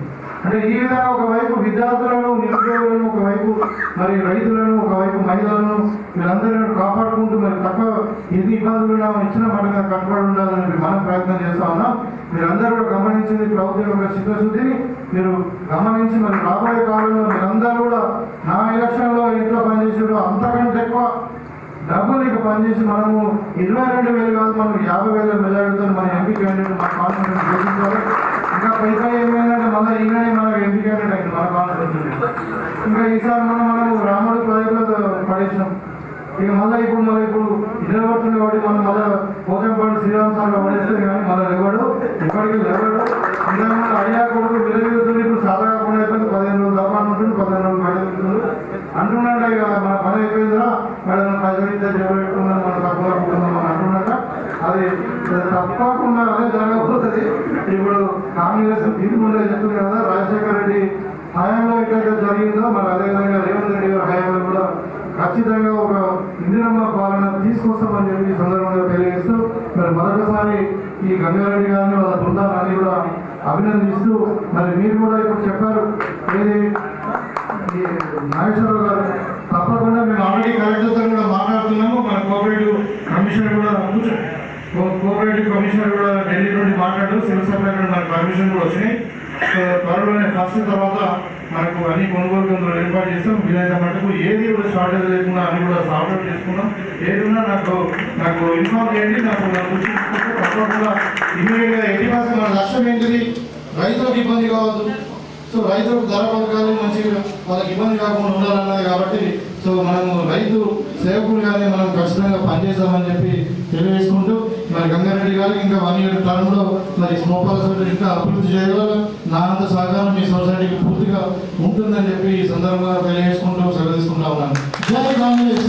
Speaker 9: అంటే ఈ విధంగా ఒకవైపు విద్యార్థులను, నిరుద్యోగులను, ఒకవైపు మరి రైతులను, ఒకవైపు మహిళలను వీళ్ళందరినీ కాపాడుకుంటూ మరి తక్కువ ఎన్ని ఇబ్బందులు ఇచ్చిన మాట మీద కట్టుబడి ఉండాలని మనం ప్రయత్నం చేస్తా ఉన్నాం. మీరందరూ కూడా గమనించింది ప్రభుత్వం యొక్క చిత్తశుద్ధిని మీరు గమనించి మరి రాబోయే కాలంలో మీరందరూ కూడా నా ఎలక్షన్లో ఎంతో పనిచేసారో అంతకంటే ఎక్కువ డబ్బులు ఇక పనిచేసి మనము 22,000 కాదు, మనకు 50,000 మెజారిటీతో మన ఎంపీ క్యాండిడేట్ మన కాన్ఫిడెన్స్ చూపించాలి. ఇంకా పైసా ఏమైందంటే మళ్ళీ ఈయననే మనకు ఎంపీ క్యాండిడేట్ అయింది మన కాన్ఫిడెన్స్. ఇంకా ఈసారి మనము రాముడి ప్రాజెక్టులో పడేసినాం. ఇక మళ్ళీ ఇప్పుడు నిలబడుతుంది కాబట్టి మనం మళ్ళీ పోతంపాడు శ్రీరామ్ సార్ పడేస్తే కానీ మళ్ళీ లేవాడు, ఇప్పటికీ లేవాడు. ఇంకా అడియా కొడుకు విలువతుంది. ఇప్పుడు సాదా కాకుండా అయిపోయింది. 15 రోజులు తప్ప ఉంటుంది, 15 రోజులు బయట ఉంటుంది అంటున్నాడు. ఇక మన పని అయిపోయిందిరా మేడం ప్రజలు చేపెట్టుకున్నాం, మనం తక్కువ అని అంటున్నాక అది తప్పకుండా అదే జరగబోతుంది. ఇప్పుడు కాంగ్రెస్ తీసుకుంటే చెప్తుంది కదా, రాజశేఖర రెడ్డి హయాంలో ఎట్లయితే జరిగిందో మరి అదేవిధంగా రేవంత్ రెడ్డి గారి హయాంలో కూడా ఖచ్చితంగా ఒక ఇందిరమ్మ పాలన తీసుకొస్తామని చెప్పి ఈ సందర్భంగా తెలియజేస్తూ మరి మరొకసారి ఈ గంగారెడ్డి గారిని వాళ్ళ బృందాన్ని కూడా అభినందిస్తూ మరి మీరు కూడా ఇప్పుడు చెప్పారు ఏది ఈ నాగేశ్వరరావు గారు తప్పకుండా మేము ఆల్రెడీ కలెక్టర్తో కూడా మాట్లాడుతున్నాము. మన కోఆపరేటివ్ కమిషనర్ కూడా ఢిల్లీ నుండి మాట్లాడు సివిల్ సప్లై నుండి మనకు పర్మిషన్ కూడా వచ్చినాయి. త్వరలోనే ఫస్ట్ తర్వాత మనకు అన్ని కొనుగోలు కేంద్రాలు ఏర్పాటు చేస్తాం. వీలైన మటుకు ఏది కూడా షార్టేజ్ లేకుండా అన్ని కూడా సాల్వ్ చేసుకున్నాం. ఏది ఉన్నా నాకు ఇన్ఫార్మ్ చేయండి. నాకు తప్పకుండా ఇమీడియట్గా 80% మన లక్ష్యం ఏంటిది, రైతులకు ఇబ్బంది కావద్దు. సో రైతులకు ధర పథకాలు మంచిగా వాళ్ళకి ఇబ్బంది కాకుండా ఉండాలన్నది కాబట్టి సో మనము రైతు సేవకులుగానే మనం ఖచ్చితంగా పనిచేస్తామని చెప్పి తెలియజేసుకుంటూ మరి గంగారెడ్డి గారికి ఇంకా 1 year టర్మ్లో మరి స్మోపాల సొసైటీ ఇంకా అభివృద్ధి చేయగలరు. నా అంత సహకారం మీ సొసైటీకి పూర్తిగా ఉంటుందని చెప్పి ఈ సందర్భంగా తెలియజేసుకుంటూ సెలవు తీసుకుంటా ఉన్నాను. జై కాంగ్రెస్.